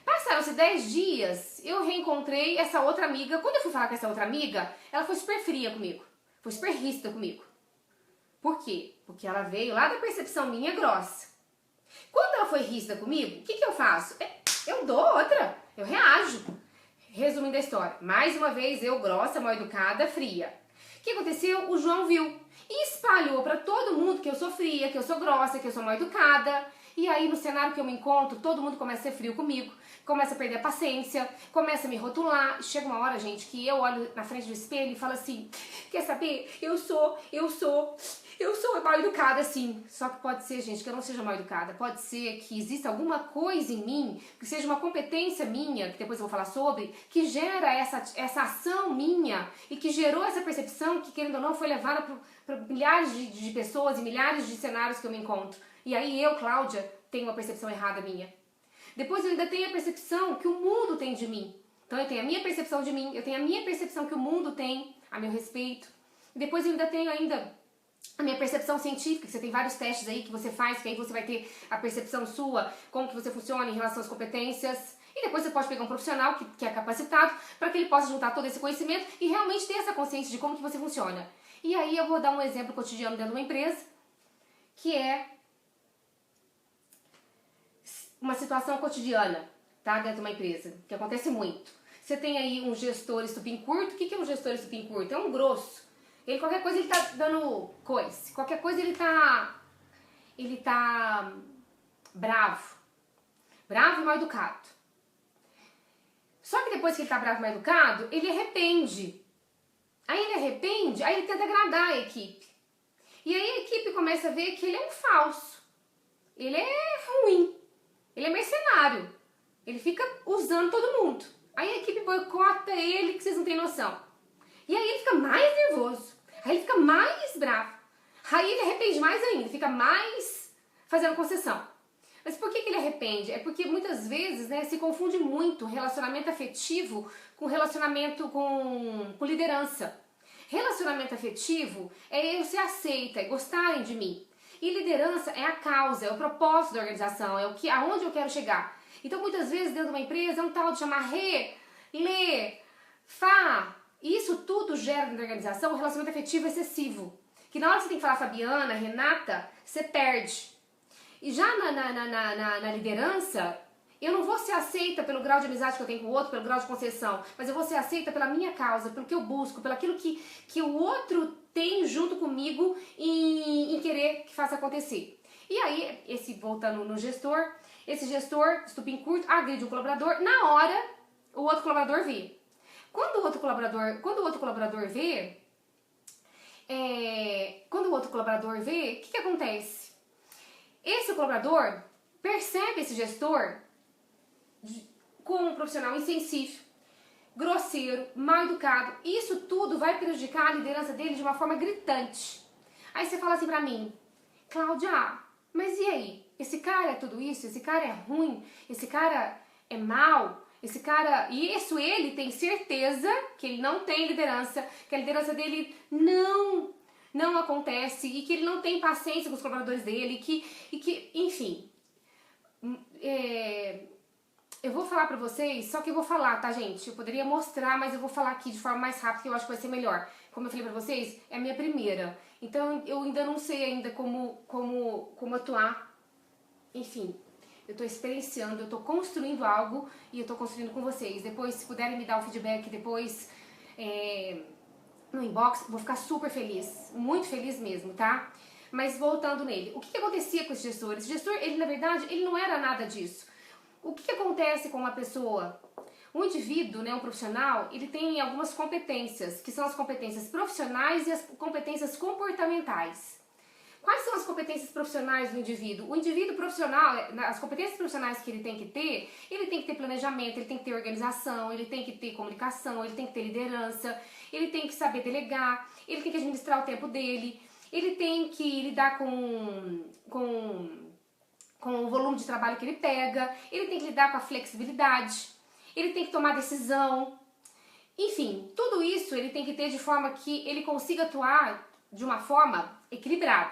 Passaram-se 10 dias, eu reencontrei essa outra amiga. Quando eu fui falar com essa outra amiga, ela foi super fria comigo. Foi super ríspida comigo. Por quê? Porque ela veio lá da percepção minha grossa. Quando ela foi ríspida comigo, o que eu faço? Eu dou outra. Eu reajo. Resumindo a história. Mais uma vez, eu grossa, mal educada, fria. O que aconteceu? O João viu. E espalhou pra todo mundo que eu sou fria, que eu sou grossa, que eu sou mal educada. E aí, no cenário que eu me encontro, todo mundo começa a ser frio comigo. Começa a perder a paciência. Começa a me rotular. Chega uma hora, gente, que eu olho na frente do espelho e falo assim: quer saber? Eu sou mal educada, sim. Só que pode ser, gente, que eu não seja mal educada. Pode ser que exista alguma coisa em mim, que seja uma competência minha, que depois eu vou falar sobre, que gera essa ação minha e que gerou essa percepção que, querendo ou não, foi levada para milhares de pessoas e milhares de cenários que eu me encontro. E aí eu, Cláudia, tenho uma percepção errada minha. Depois eu ainda tenho a percepção que o mundo tem de mim. Então eu tenho a minha percepção de mim, eu tenho a minha percepção que o mundo tem a meu respeito. E depois eu ainda tenho a minha percepção científica, que você tem vários testes aí que você faz, que aí você vai ter a percepção sua, como que você funciona em relação às competências. E depois você pode pegar um profissional que é capacitado para que ele possa juntar todo esse conhecimento e realmente ter essa consciência de como que você funciona. E aí eu vou dar um exemplo cotidiano dentro de uma empresa, que é uma situação cotidiana, tá? Dentro de uma empresa, que acontece muito. Você tem aí um gestor estupim curto. O que é um gestor estupim curto? É um grosso. Ele, qualquer coisa, ele tá dando coice. Qualquer coisa, ele tá bravo. Bravo e mal educado. Só que depois que ele tá bravo e mal educado, ele arrepende. Aí ele tenta agradar a equipe. E aí a equipe começa a ver que ele é um falso. Ele é ruim. Ele é mercenário. Ele fica usando todo mundo. Aí a equipe boicota ele, que vocês não têm noção. E aí ele fica mais nervoso. Aí ele fica mais bravo. Aí ele arrepende mais ainda, fica mais fazendo concessão. Mas por que ele arrepende? É porque muitas vezes, né, se confunde muito relacionamento afetivo com relacionamento com liderança. Relacionamento afetivo é eu ser aceita, é gostarem de mim. E liderança é a causa, é o propósito da organização, é aonde eu quero chegar. Então muitas vezes dentro de uma empresa é um tal de chamar re, lê, fá. E isso tudo gera na organização um relacionamento afetivo excessivo. que na hora que você tem que falar Fabiana, Renata, você perde. E já na liderança, eu não vou ser aceita pelo grau de amizade que eu tenho com o outro, pelo grau de concessão, mas eu vou ser aceita pela minha causa, pelo que eu busco, pelo aquilo que o outro tem junto comigo em querer que faça acontecer. E aí, voltando no gestor, esse gestor, estupim curto, agride um colaborador, na hora o outro colaborador vê. Quando o outro colaborador vê, o que acontece? Esse colaborador percebe esse gestor como um profissional insensível, grosseiro, mal educado. Isso tudo vai prejudicar a liderança dele de uma forma gritante. Aí você fala assim pra mim, Cláudia, mas e aí? Esse cara é tudo isso? Esse cara é ruim? Esse cara é mau? Esse cara... E isso ele tem certeza que ele não tem liderança, que a liderança dele não acontece e que ele não tem paciência com os colaboradores dele, enfim... Eu vou falar pra vocês, só que eu vou falar, tá, gente? Eu poderia mostrar, mas eu vou falar aqui de forma mais rápida, que eu acho que vai ser melhor. Como eu falei pra vocês, é a minha primeira. Então, eu ainda não sei ainda como atuar. Enfim, eu tô experienciando, eu tô construindo algo e eu tô construindo com vocês. Depois, se puderem me dar o feedback depois no inbox, vou ficar super feliz. Muito feliz mesmo, tá? Mas voltando nele, o que acontecia com esse gestor? Esse gestor, ele na verdade, ele não era nada disso. O que acontece com uma pessoa? Um indivíduo, né, um profissional, ele tem algumas competências, que são as competências profissionais e as competências comportamentais. Quais são as competências profissionais do indivíduo? O indivíduo profissional, as competências profissionais que ele tem que ter planejamento, ele tem que ter organização, ele tem que ter comunicação, ele tem que ter liderança, ele tem que saber delegar, ele tem que administrar o tempo dele, ele tem que lidar com o volume de trabalho que ele pega, ele tem que lidar com a flexibilidade, ele tem que tomar decisão. Enfim, tudo isso ele tem que ter de forma que ele consiga atuar de uma forma equilibrada.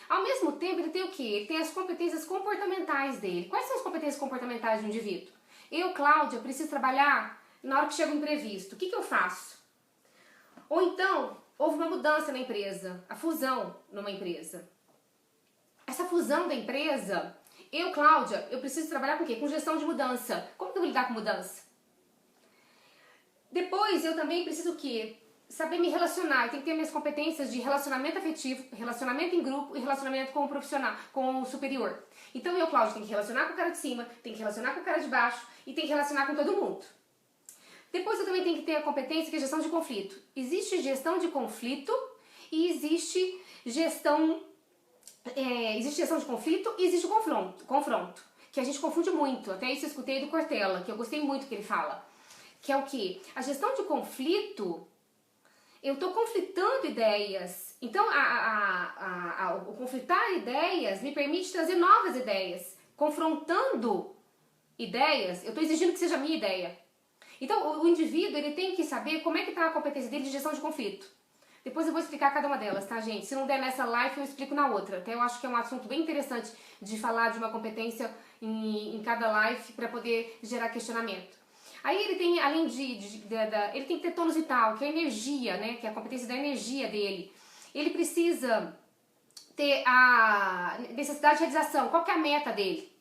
Ao mesmo tempo, ele tem o quê? Ele tem as competências comportamentais dele. Quais são as competências comportamentais do indivíduo? Eu, Cláudia, preciso trabalhar na hora que chega o imprevisto. O que eu faço? Ou então, houve uma mudança na empresa, a fusão numa empresa. Essa fusão da empresa, eu, Cláudia, eu preciso trabalhar com o quê? Com gestão de mudança. Como que eu vou lidar com mudança? Depois, eu também preciso o quê? Saber me relacionar. Eu tenho que ter minhas competências de relacionamento afetivo, relacionamento em grupo e relacionamento com o profissional, com o superior. Então, eu, Cláudia, tenho que relacionar com o cara de cima, tenho que relacionar com o cara de baixo e tenho que relacionar com todo mundo. Depois, eu também tenho que ter a competência que é gestão de conflito. Existe gestão de conflito e existe gestão de conflito e existe o confronto, que a gente confunde muito. Até isso eu escutei do Cortella, que eu gostei muito que ele fala. Que é o quê? A gestão de conflito, eu estou conflitando ideias. Então, o conflitar ideias me permite trazer novas ideias. Confrontando ideias, eu estou exigindo que seja a minha ideia. Então, o indivíduo, ele tem que saber como é que está a competência dele de gestão de conflito. Depois eu vou explicar cada uma delas, tá, gente? Se não der nessa live, eu explico na outra. Até eu acho que é um assunto bem interessante de falar de uma competência em cada live para poder gerar questionamento. Aí ele tem, além ele tem que ter tônus vital, que é a energia, né? Que é a competência da energia dele. Ele precisa ter a necessidade de realização. Qual que é a meta dele?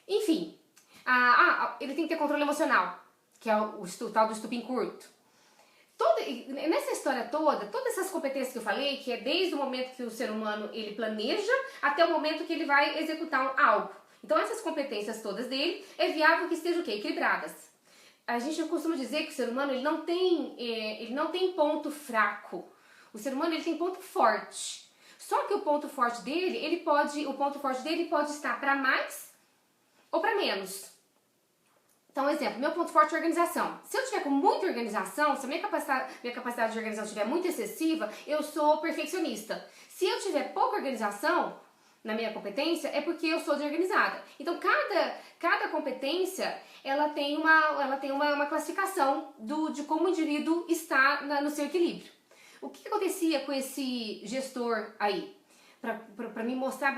Enfim, ele tem que ter controle emocional, que é o tal do estupim curto. Nessa história toda, todas essas competências que eu falei, que é desde o momento que o ser humano ele planeja até o momento que ele vai executar algo. Então essas competências todas dele é viável que estejam o quê? Equilibradas. A gente costuma dizer que o ser humano ele não tem ponto fraco. O ser humano ele tem ponto forte. Só que o ponto forte dele pode estar para mais ou para menos. Então, exemplo, meu ponto forte é organização. Se eu tiver com muita organização, se a minha capacidade de organização estiver muito excessiva, eu sou perfeccionista. Se eu tiver pouca organização na minha competência, é porque eu sou desorganizada. Então, cada competência, ela tem uma classificação de como o indivíduo está no seu equilíbrio. O que acontecia com esse gestor aí? Para me mostrar,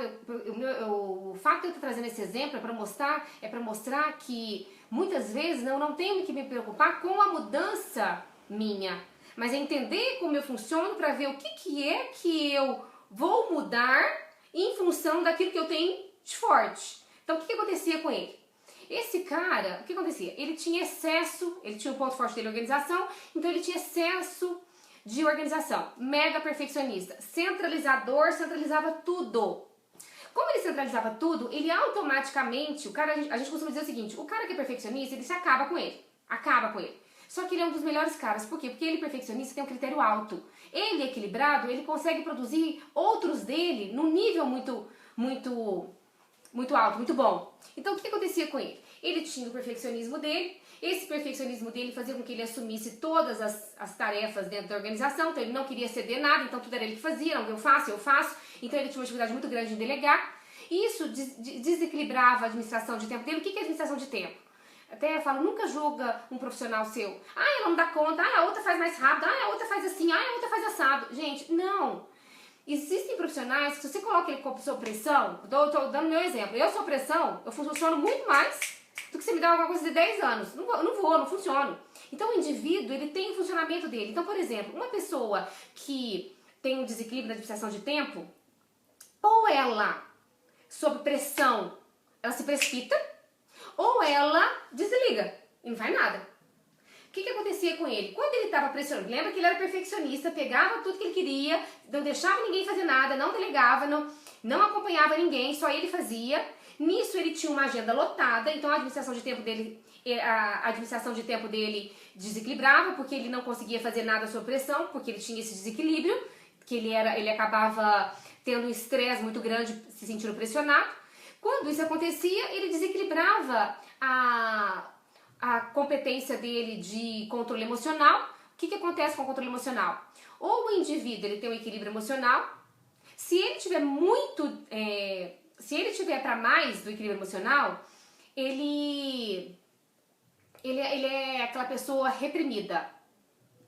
o fato de eu estar trazendo esse exemplo é para mostrar que muitas vezes eu não tenho que me preocupar com a mudança minha, mas é entender como eu funciono para ver o que é que eu vou mudar em função daquilo que eu tenho de forte. Então, o que acontecia com ele? Esse cara, o que acontecia? Ele tinha excesso, ele tinha o ponto forte dele, organização, então ele tinha excesso de organização, mega perfeccionista, centralizador, centralizava tudo. Como ele centralizava tudo, ele automaticamente, o cara, a gente costuma dizer o seguinte, o cara que é perfeccionista, ele se acaba com ele. Só que ele é um dos melhores caras, por quê? Porque ele perfeccionista tem um critério alto. Ele equilibrado, ele consegue produzir outros dele num nível muito alto, muito bom. Então o que acontecia com ele? Ele tinha o perfeccionismo dele, esse perfeccionismo dele fazia com que ele assumisse todas as tarefas dentro da organização, então ele não queria ceder nada, então tudo era ele que fazia, não, eu faço, então ele tinha uma dificuldade muito grande em delegar, e isso desequilibrava a administração de tempo dele. O que é administração de tempo? Até eu falo, nunca julga um profissional seu, ela não dá conta, a outra faz mais rápido, a outra faz assim, a outra faz assado. Gente, não! Existem profissionais que se você coloca ele sob pressão, tô dando meu exemplo, eu sou pressão, eu funciono muito mais do que você me dá alguma coisa de 10 anos. Não funciono. Então o indivíduo, ele tem o funcionamento dele. Então, por exemplo, uma pessoa que tem um desequilíbrio na administração de tempo, ou ela, sob pressão, ela se precipita, ou ela desliga e não faz nada. O que acontecia com ele? Quando ele estava pressionando, lembra que ele era perfeccionista, pegava tudo que ele queria, não deixava ninguém fazer nada, não delegava, não acompanhava ninguém, só ele fazia. Nisso ele tinha uma agenda lotada, então a administração de tempo dele desequilibrava, porque ele não conseguia fazer nada sob pressão, porque ele tinha esse desequilíbrio, que ele acabava tendo um estresse muito grande, se sentindo pressionado. Quando isso acontecia, ele desequilibrava a competência dele de controle emocional. O que acontece com o controle emocional? Ou o indivíduo ele tem um equilíbrio emocional, se ele tiver para mais do equilíbrio emocional, ele é aquela pessoa reprimida,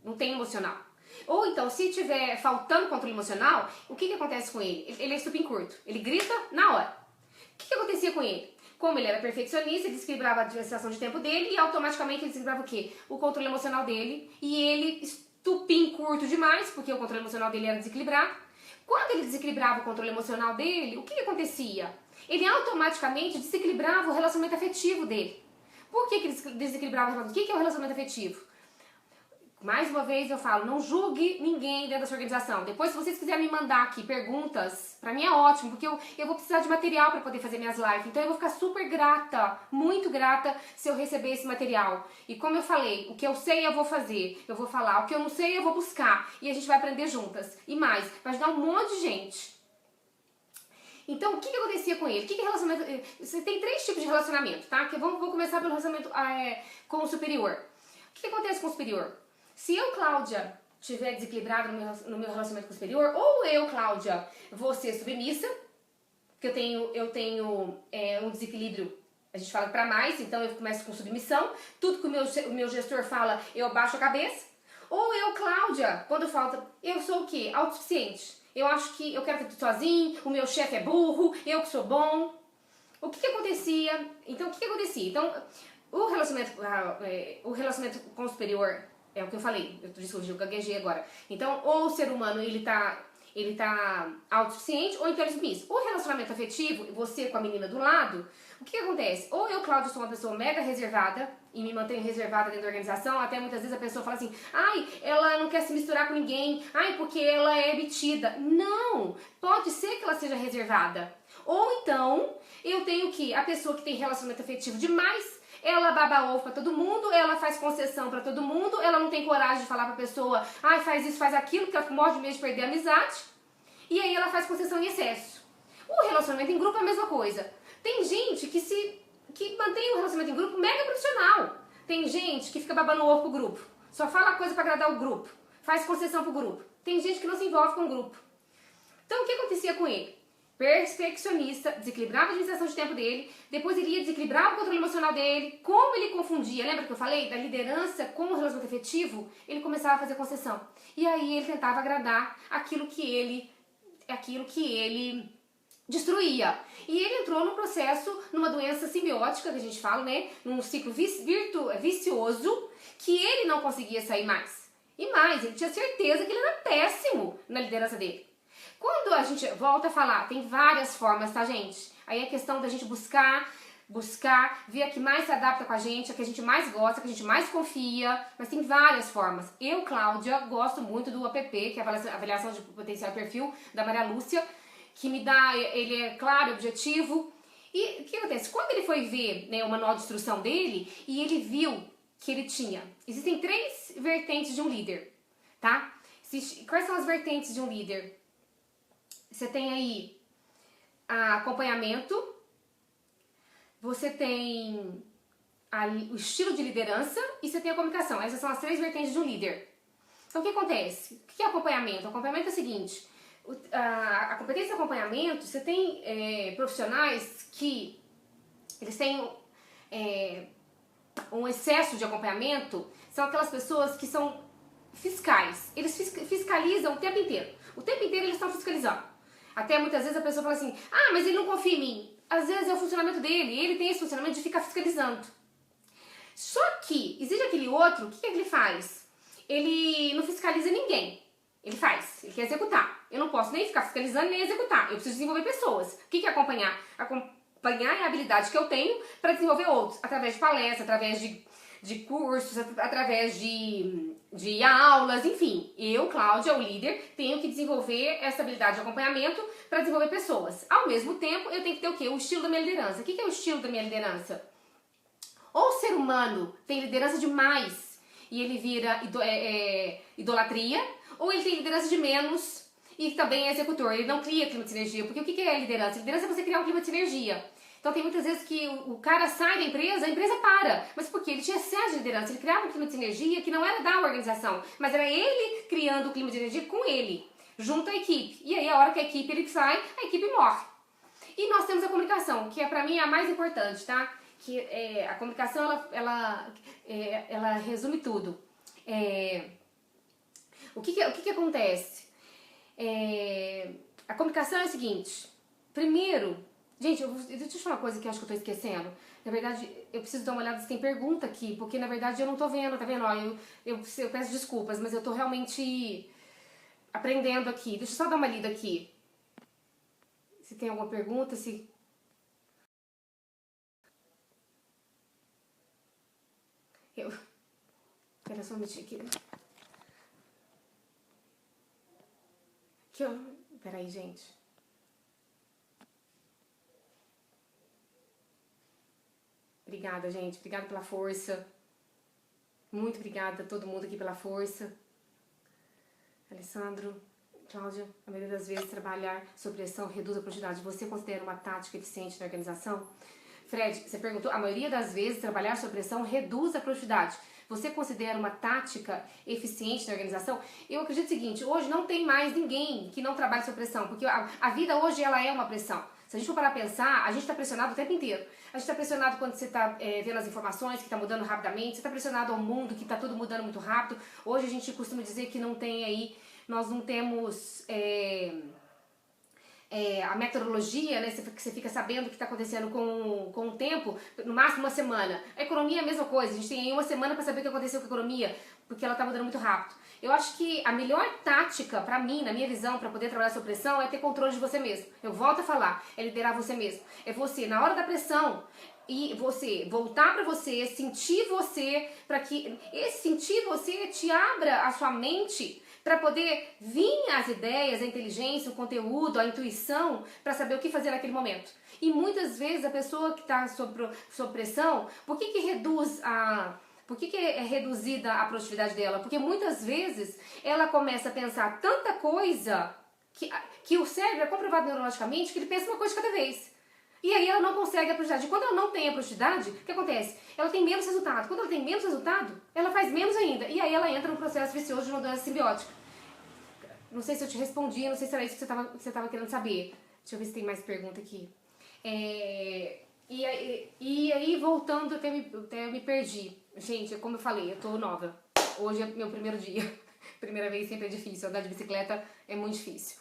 não tem emocional. Ou então, se tiver faltando controle emocional, o que acontece com ele? Ele é estupim curto, ele grita na hora. O que acontecia com ele? Como ele era perfeccionista, ele desequilibrava a administração de tempo dele e automaticamente ele desequilibrava o quê? O controle emocional dele, e ele estupim curto demais, porque o controle emocional dele era desequilibrado. Quando ele desequilibrava o controle emocional dele, o que acontecia? Ele automaticamente desequilibrava o relacionamento afetivo dele. Por que ele desequilibrava o relacionamento? O que é o relacionamento afetivo? Mais uma vez eu falo, não julgue ninguém dentro da sua organização. Depois, se vocês quiserem me mandar aqui perguntas, pra mim é ótimo, porque eu vou precisar de material pra poder fazer minhas lives. Então eu vou ficar super grata, muito grata, se eu receber esse material. E como eu falei, o que eu sei eu vou fazer, eu vou falar. O que eu não sei eu vou buscar. E a gente vai aprender juntas. E mais, vai ajudar um monte de gente. Então, o que acontecia com ele? O que é relacionamento? Você tem 3 tipos de relacionamento, tá? Vou começar pelo relacionamento com o superior. O que acontece com o superior? Se eu, Cláudia, estiver desequilibrada no meu relacionamento com o superior, ou eu, Cláudia, vou ser submissa, porque eu tenho um desequilíbrio, a gente fala pra mais, então eu começo com submissão, tudo que o meu gestor fala, eu abaixo a cabeça. Ou eu, Cláudia, quando falta, eu sou o quê? Autossuficiente. Eu acho que eu quero fazer tudo sozinho, o meu chefe é burro, eu que sou bom. O que acontecia? Então, o relacionamento com o superior é o que eu falei, eu gaguejei agora. Então, ou o ser humano, ele tá autossuficiente, ou então ele é submisso. O relacionamento afetivo, você com a menina do lado, o que acontece? Ou eu, Cláudia, sou uma pessoa mega reservada, e me mantenho reservada dentro da organização, até muitas vezes a pessoa fala assim, ela não quer se misturar com ninguém, porque ela é metida. Não! Pode ser que ela seja reservada. Ou então, eu tenho a pessoa que tem relacionamento afetivo demais, ela baba ovo pra todo mundo, ela faz concessão pra todo mundo, ela não tem coragem de falar pra pessoa, faz isso, faz aquilo, porque ela morre de medo de perder a amizade, e aí ela faz concessão em excesso. O relacionamento em grupo é a mesma coisa. Tem gente que mantém o relacionamento em grupo mega profissional. Tem gente que fica babando ovo pro grupo, só fala coisa pra agradar o grupo, faz concessão pro grupo. Tem gente que não se envolve com o grupo. Então o que acontecia com ele? Perfeccionista, desequilibrava a administração de tempo dele, depois ele ia desequilibrar o controle emocional dele, como ele confundia, lembra que eu falei da liderança com o relacionamento afetivo? Ele começava a fazer concessão. E aí ele tentava agradar aquilo que ele destruía. E ele entrou num processo, numa doença simbiótica, que a gente fala, né? Num ciclo vicioso, que ele não conseguia sair mais. E mais, ele tinha certeza que ele era péssimo na liderança dele. Quando a gente volta a falar, tem várias formas, tá, gente? Aí é questão da gente buscar, ver a que mais se adapta com a gente, a que a gente mais gosta, a que a gente mais confia, mas tem várias formas. Eu, Cláudia, gosto muito do APP, que é a avaliação de potencial e perfil, da Maria Lúcia, que me dá, ele é claro, objetivo. E o que acontece? Quando ele foi ver, né, o manual de instrução dele, e ele viu que ele tinha, existem 3 vertentes de um líder, tá? Quais são as vertentes de um líder? Você tem aí acompanhamento, você tem o estilo de liderança e você tem a comunicação. Essas são as 3 vertentes de um líder. Então o que acontece? O que é acompanhamento? O acompanhamento é o seguinte, a competência de acompanhamento, você tem profissionais que eles têm um excesso de acompanhamento, são aquelas pessoas que são fiscais. Eles fiscalizam o tempo inteiro. O tempo inteiro eles estão fiscalizando. Até muitas vezes a pessoa fala assim, mas ele não confia em mim. Às vezes é o funcionamento dele, ele tem esse funcionamento de ficar fiscalizando. Só que existe aquele outro, o que ele faz? Ele não fiscaliza ninguém. Ele faz, ele quer executar. Eu não posso nem ficar fiscalizando, nem executar. Eu preciso desenvolver pessoas. O que é acompanhar? Acompanhar é a habilidade que eu tenho para desenvolver outros. Através de palestras, através de cursos, através de aulas, enfim. Eu, Cláudia, o líder, tenho que desenvolver essa habilidade de acompanhamento para desenvolver pessoas. Ao mesmo tempo, eu tenho que ter o quê? O estilo da minha liderança. O que é o estilo da minha liderança? Ou o ser humano tem liderança demais e ele vira idolatria, ou ele tem liderança de menos e também é executor. Ele não cria clima de sinergia. Porque o que é liderança? Liderança é você criar um clima de sinergia. Então tem muitas vezes que o cara sai da empresa, a empresa para. Mas por quê? Ele tinha excesso de liderança, ele criava um clima de sinergia que não era da organização, mas era ele criando o clima de energia com ele, junto à equipe. E aí a hora que a equipe ele sai, a equipe morre. E nós temos a comunicação, que é pra mim a mais importante, tá? Que a comunicação, ela resume tudo. O que acontece? A comunicação é o seguinte, primeiro... Gente, deixa eu te falar uma coisa que eu acho que eu tô esquecendo. Na verdade, eu preciso dar uma olhada se tem pergunta aqui, porque na verdade eu não tô vendo, tá vendo? Ó, eu peço desculpas, mas eu tô realmente aprendendo aqui. Deixa eu só dar uma lida aqui. Se tem alguma pergunta, se... Espera só um minutinho aqui. Peraí, gente. Obrigada, gente. Obrigada pela força. Muito obrigada a todo mundo aqui pela força. Alessandro, Cláudia, a maioria das vezes trabalhar sob pressão reduz a produtividade. Você considera uma tática eficiente na organização? Fred, você perguntou, a maioria das vezes trabalhar sob pressão reduz a produtividade. Você considera uma tática eficiente na organização? Eu acredito o seguinte, hoje não tem mais ninguém que não trabalhe sob pressão, porque a vida hoje ela é uma pressão. Se a gente for parar a pensar, a gente está pressionado o tempo inteiro. A gente está pressionado quando você está vendo as informações que está mudando rapidamente, você está pressionado ao mundo que está tudo mudando muito rápido. Hoje a gente costuma dizer que não tem aí, nós não temos a metodologia, né, que você fica sabendo o que está acontecendo com o tempo, no máximo uma semana. A economia é a mesma coisa, a gente tem aí uma semana para saber o que aconteceu com a economia, porque ela está mudando muito rápido. Eu acho que a melhor tática, pra mim, na minha visão, pra poder trabalhar sob pressão, é ter controle de você mesmo. Eu volto a falar, é liderar você mesmo. É você, na hora da pressão, e você voltar pra você, sentir você, pra que esse sentir você te abra a sua mente pra poder vir as ideias, a inteligência, o conteúdo, a intuição, pra saber o que fazer naquele momento. E muitas vezes a pessoa que tá sob pressão, por que reduz Por que é reduzida a produtividade dela? Porque muitas vezes ela começa a pensar tanta coisa que o cérebro é comprovado neurologicamente que ele pensa uma coisa de cada vez. E aí ela não consegue a produtividade. E quando ela não tem a produtividade, o que acontece? Ela tem menos resultado. Quando ela tem menos resultado, ela faz menos ainda. E aí ela entra num processo vicioso de uma doença simbiótica. Não sei se eu te respondi, não sei se era isso que você estava querendo saber. Deixa eu ver se tem mais pergunta aqui. E aí, voltando, até eu me perdi. Gente, como eu falei, eu tô nova. Hoje é meu primeiro dia. Primeira vez sempre é difícil. Andar de bicicleta é muito difícil.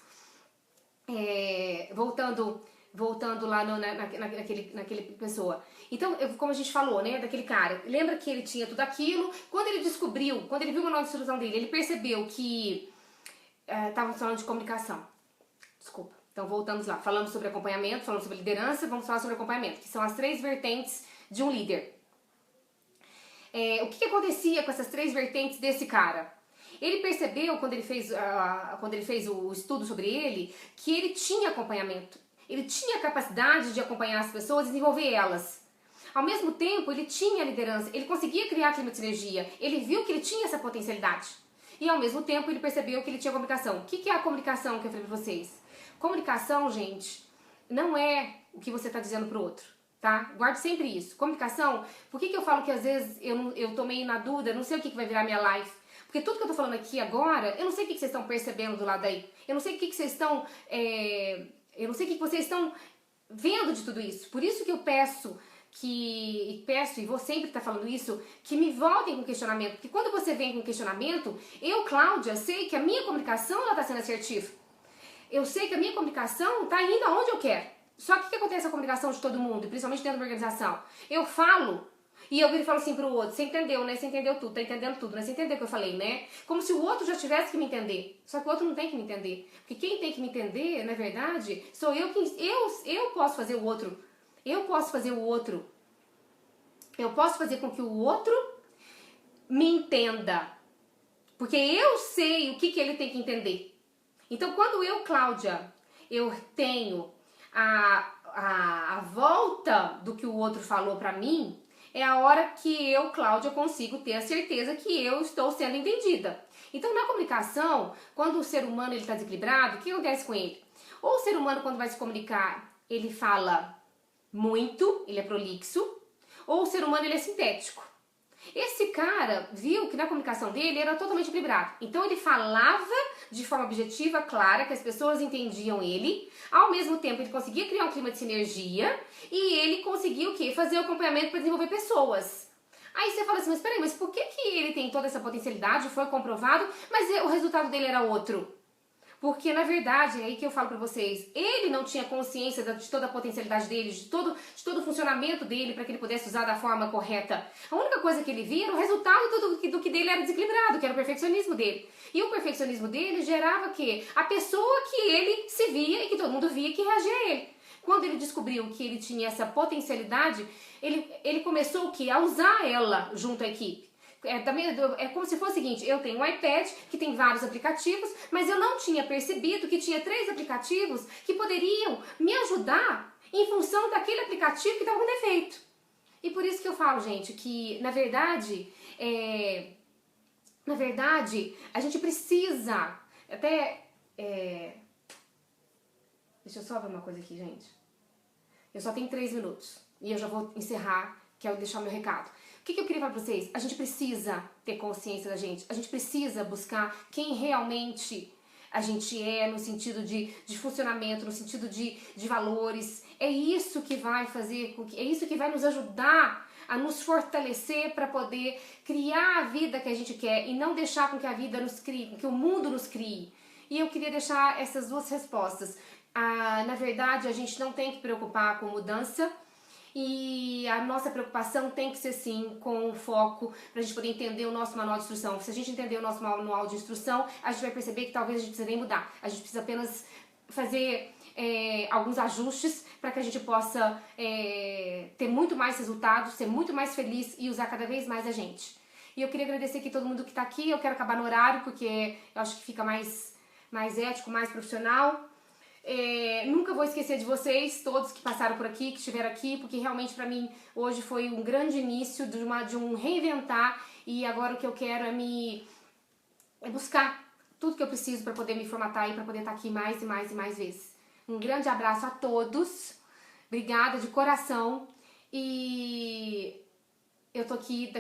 Voltando voltando lá naquele pessoa. Então, como a gente falou, né, daquele cara, lembra que ele tinha tudo aquilo, quando ele descobriu, quando ele viu uma nova instrução dele, ele percebeu que estávamos falando de comunicação. Desculpa. Então, voltamos lá. Falamos sobre acompanhamento, falamos sobre liderança, vamos falar sobre acompanhamento, que são as 3 vertentes de um líder. O que acontecia com essas 3 vertentes desse cara? Ele percebeu, quando ele fez o estudo sobre ele, que ele tinha acompanhamento. Ele tinha a capacidade de acompanhar as pessoas e desenvolver elas. Ao mesmo tempo, ele tinha liderança, ele conseguia criar clima de sinergia, ele viu que ele tinha essa potencialidade. E ao mesmo tempo, ele percebeu que ele tinha comunicação. O que é a comunicação que eu falei pra vocês? Comunicação, gente, não é o que você está dizendo pro outro, tá? Guarde sempre isso. Comunicação, por que eu falo que às vezes eu tô meio na dúvida, não sei o que vai virar minha live? Porque tudo que eu tô falando aqui agora, eu não sei o que vocês estão percebendo do lado aí. Eu não sei o que vocês estão... eu não sei o que vocês estão vendo de tudo isso. Por isso que eu peço, e vou sempre estar falando isso, que me voltem com questionamento. Porque quando você vem com questionamento, eu, Cláudia, sei que a minha comunicação está sendo assertiva. Eu sei que a minha comunicação está indo aonde eu quero. Só que o que acontece com a comunicação de todo mundo, principalmente dentro da organização? Eu falo, e eu viro e falo assim pro outro, você entendeu, né? Você entendeu tudo, tá entendendo tudo, né? Você entendeu o que eu falei, né? Como se o outro já tivesse que me entender. Só que o outro não tem que me entender. Porque quem tem que me entender, na verdade, sou eu eu posso fazer o outro. Eu posso fazer o outro. Eu posso fazer com que o outro me entenda. Porque eu sei o que ele tem que entender. Então, quando eu, Cláudia, eu tenho a volta do que o outro falou pra mim, é a hora que eu, Cláudia, consigo ter a certeza que eu estou sendo entendida. Então, na comunicação, quando o ser humano está desequilibrado, o que acontece com ele? Ou o ser humano, quando vai se comunicar, ele fala muito, ele é prolixo, ou o ser humano ele é sintético. Esse cara viu que na comunicação dele era totalmente equilibrado. Então ele falava de forma objetiva, clara, que as pessoas entendiam ele. Ao mesmo tempo ele conseguia criar um clima de sinergia e ele conseguia o quê? Fazer o acompanhamento para desenvolver pessoas. Aí você fala assim, mas peraí, mas por que ele tem toda essa potencialidade, foi comprovado, mas o resultado dele era outro? Porque, na verdade, é aí que eu falo pra vocês, ele não tinha consciência de toda a potencialidade dele, de todo o funcionamento dele para que ele pudesse usar da forma correta. A única coisa que ele via era o resultado do que dele era desequilibrado, que era o perfeccionismo dele. E o perfeccionismo dele gerava que a pessoa que ele se via e que todo mundo via que reagia a ele. Quando ele descobriu que ele tinha essa potencialidade, ele começou o quê? A usar ela junto à equipe. É como se fosse o seguinte, eu tenho um iPad que tem vários aplicativos, mas eu não tinha percebido que tinha 3 aplicativos que poderiam me ajudar em função daquele aplicativo que estava com defeito. E por isso que eu falo, gente, que na verdade, a gente precisa, deixa eu só ver uma coisa aqui, gente. Eu só tenho 3 minutos e eu já vou encerrar, que é deixar o meu recado. O que eu queria falar pra vocês? A gente precisa ter consciência da gente. A gente precisa buscar quem realmente a gente é no sentido de funcionamento, no sentido de valores. É isso que vai fazer, é isso que vai nos ajudar a nos fortalecer para poder criar a vida que a gente quer e não deixar com que a vida nos crie, que o mundo nos crie. E eu queria deixar essas 2 respostas. Na verdade, a gente não tem que preocupar com mudança. E a nossa preocupação tem que ser sim com o foco para a gente poder entender o nosso manual de instrução. Se a gente entender o nosso manual de instrução, a gente vai perceber que talvez a gente precise nem mudar. A gente precisa apenas fazer alguns ajustes para que a gente possa ter muito mais resultados, ser muito mais feliz e usar cada vez mais a gente. E eu queria agradecer aqui todo mundo que está aqui. Eu quero acabar no horário porque eu acho que fica mais ético, mais profissional. Nunca vou esquecer de vocês, todos que passaram por aqui, que estiveram aqui, porque realmente pra mim hoje foi um grande início de um reinventar e agora o que eu quero é buscar tudo que eu preciso para poder me formatar e para poder estar aqui mais e mais e mais vezes. Um grande abraço a todos, obrigada de coração e eu tô aqui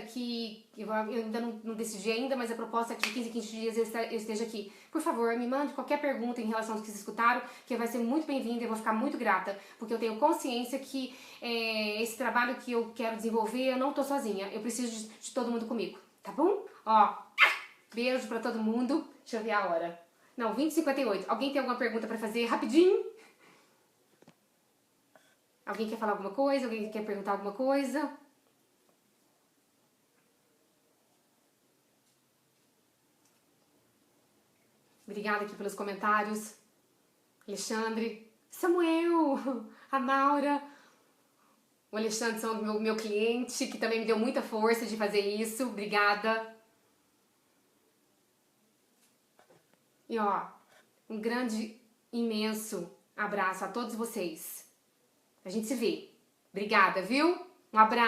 eu ainda não decidi ainda, mas a proposta é que de 15 em 15 dias eu esteja aqui. Por favor, me mande qualquer pergunta em relação ao que vocês escutaram, que vai ser muito bem-vinda e eu vou ficar muito grata, porque eu tenho consciência que esse trabalho que eu quero desenvolver, eu não tô sozinha, eu preciso de todo mundo comigo, tá bom? Ó, beijo pra todo mundo, deixa eu ver a hora. Não, 20h58, alguém tem alguma pergunta pra fazer rapidinho? Alguém quer falar alguma coisa? Alguém quer perguntar alguma coisa? Obrigada aqui pelos comentários. Alexandre, Samuel, a Maura, o Alexandre são meu cliente, que também me deu muita força de fazer isso. Obrigada. E ó, um grande, imenso abraço a todos vocês. A gente se vê. Obrigada, viu? Um abraço.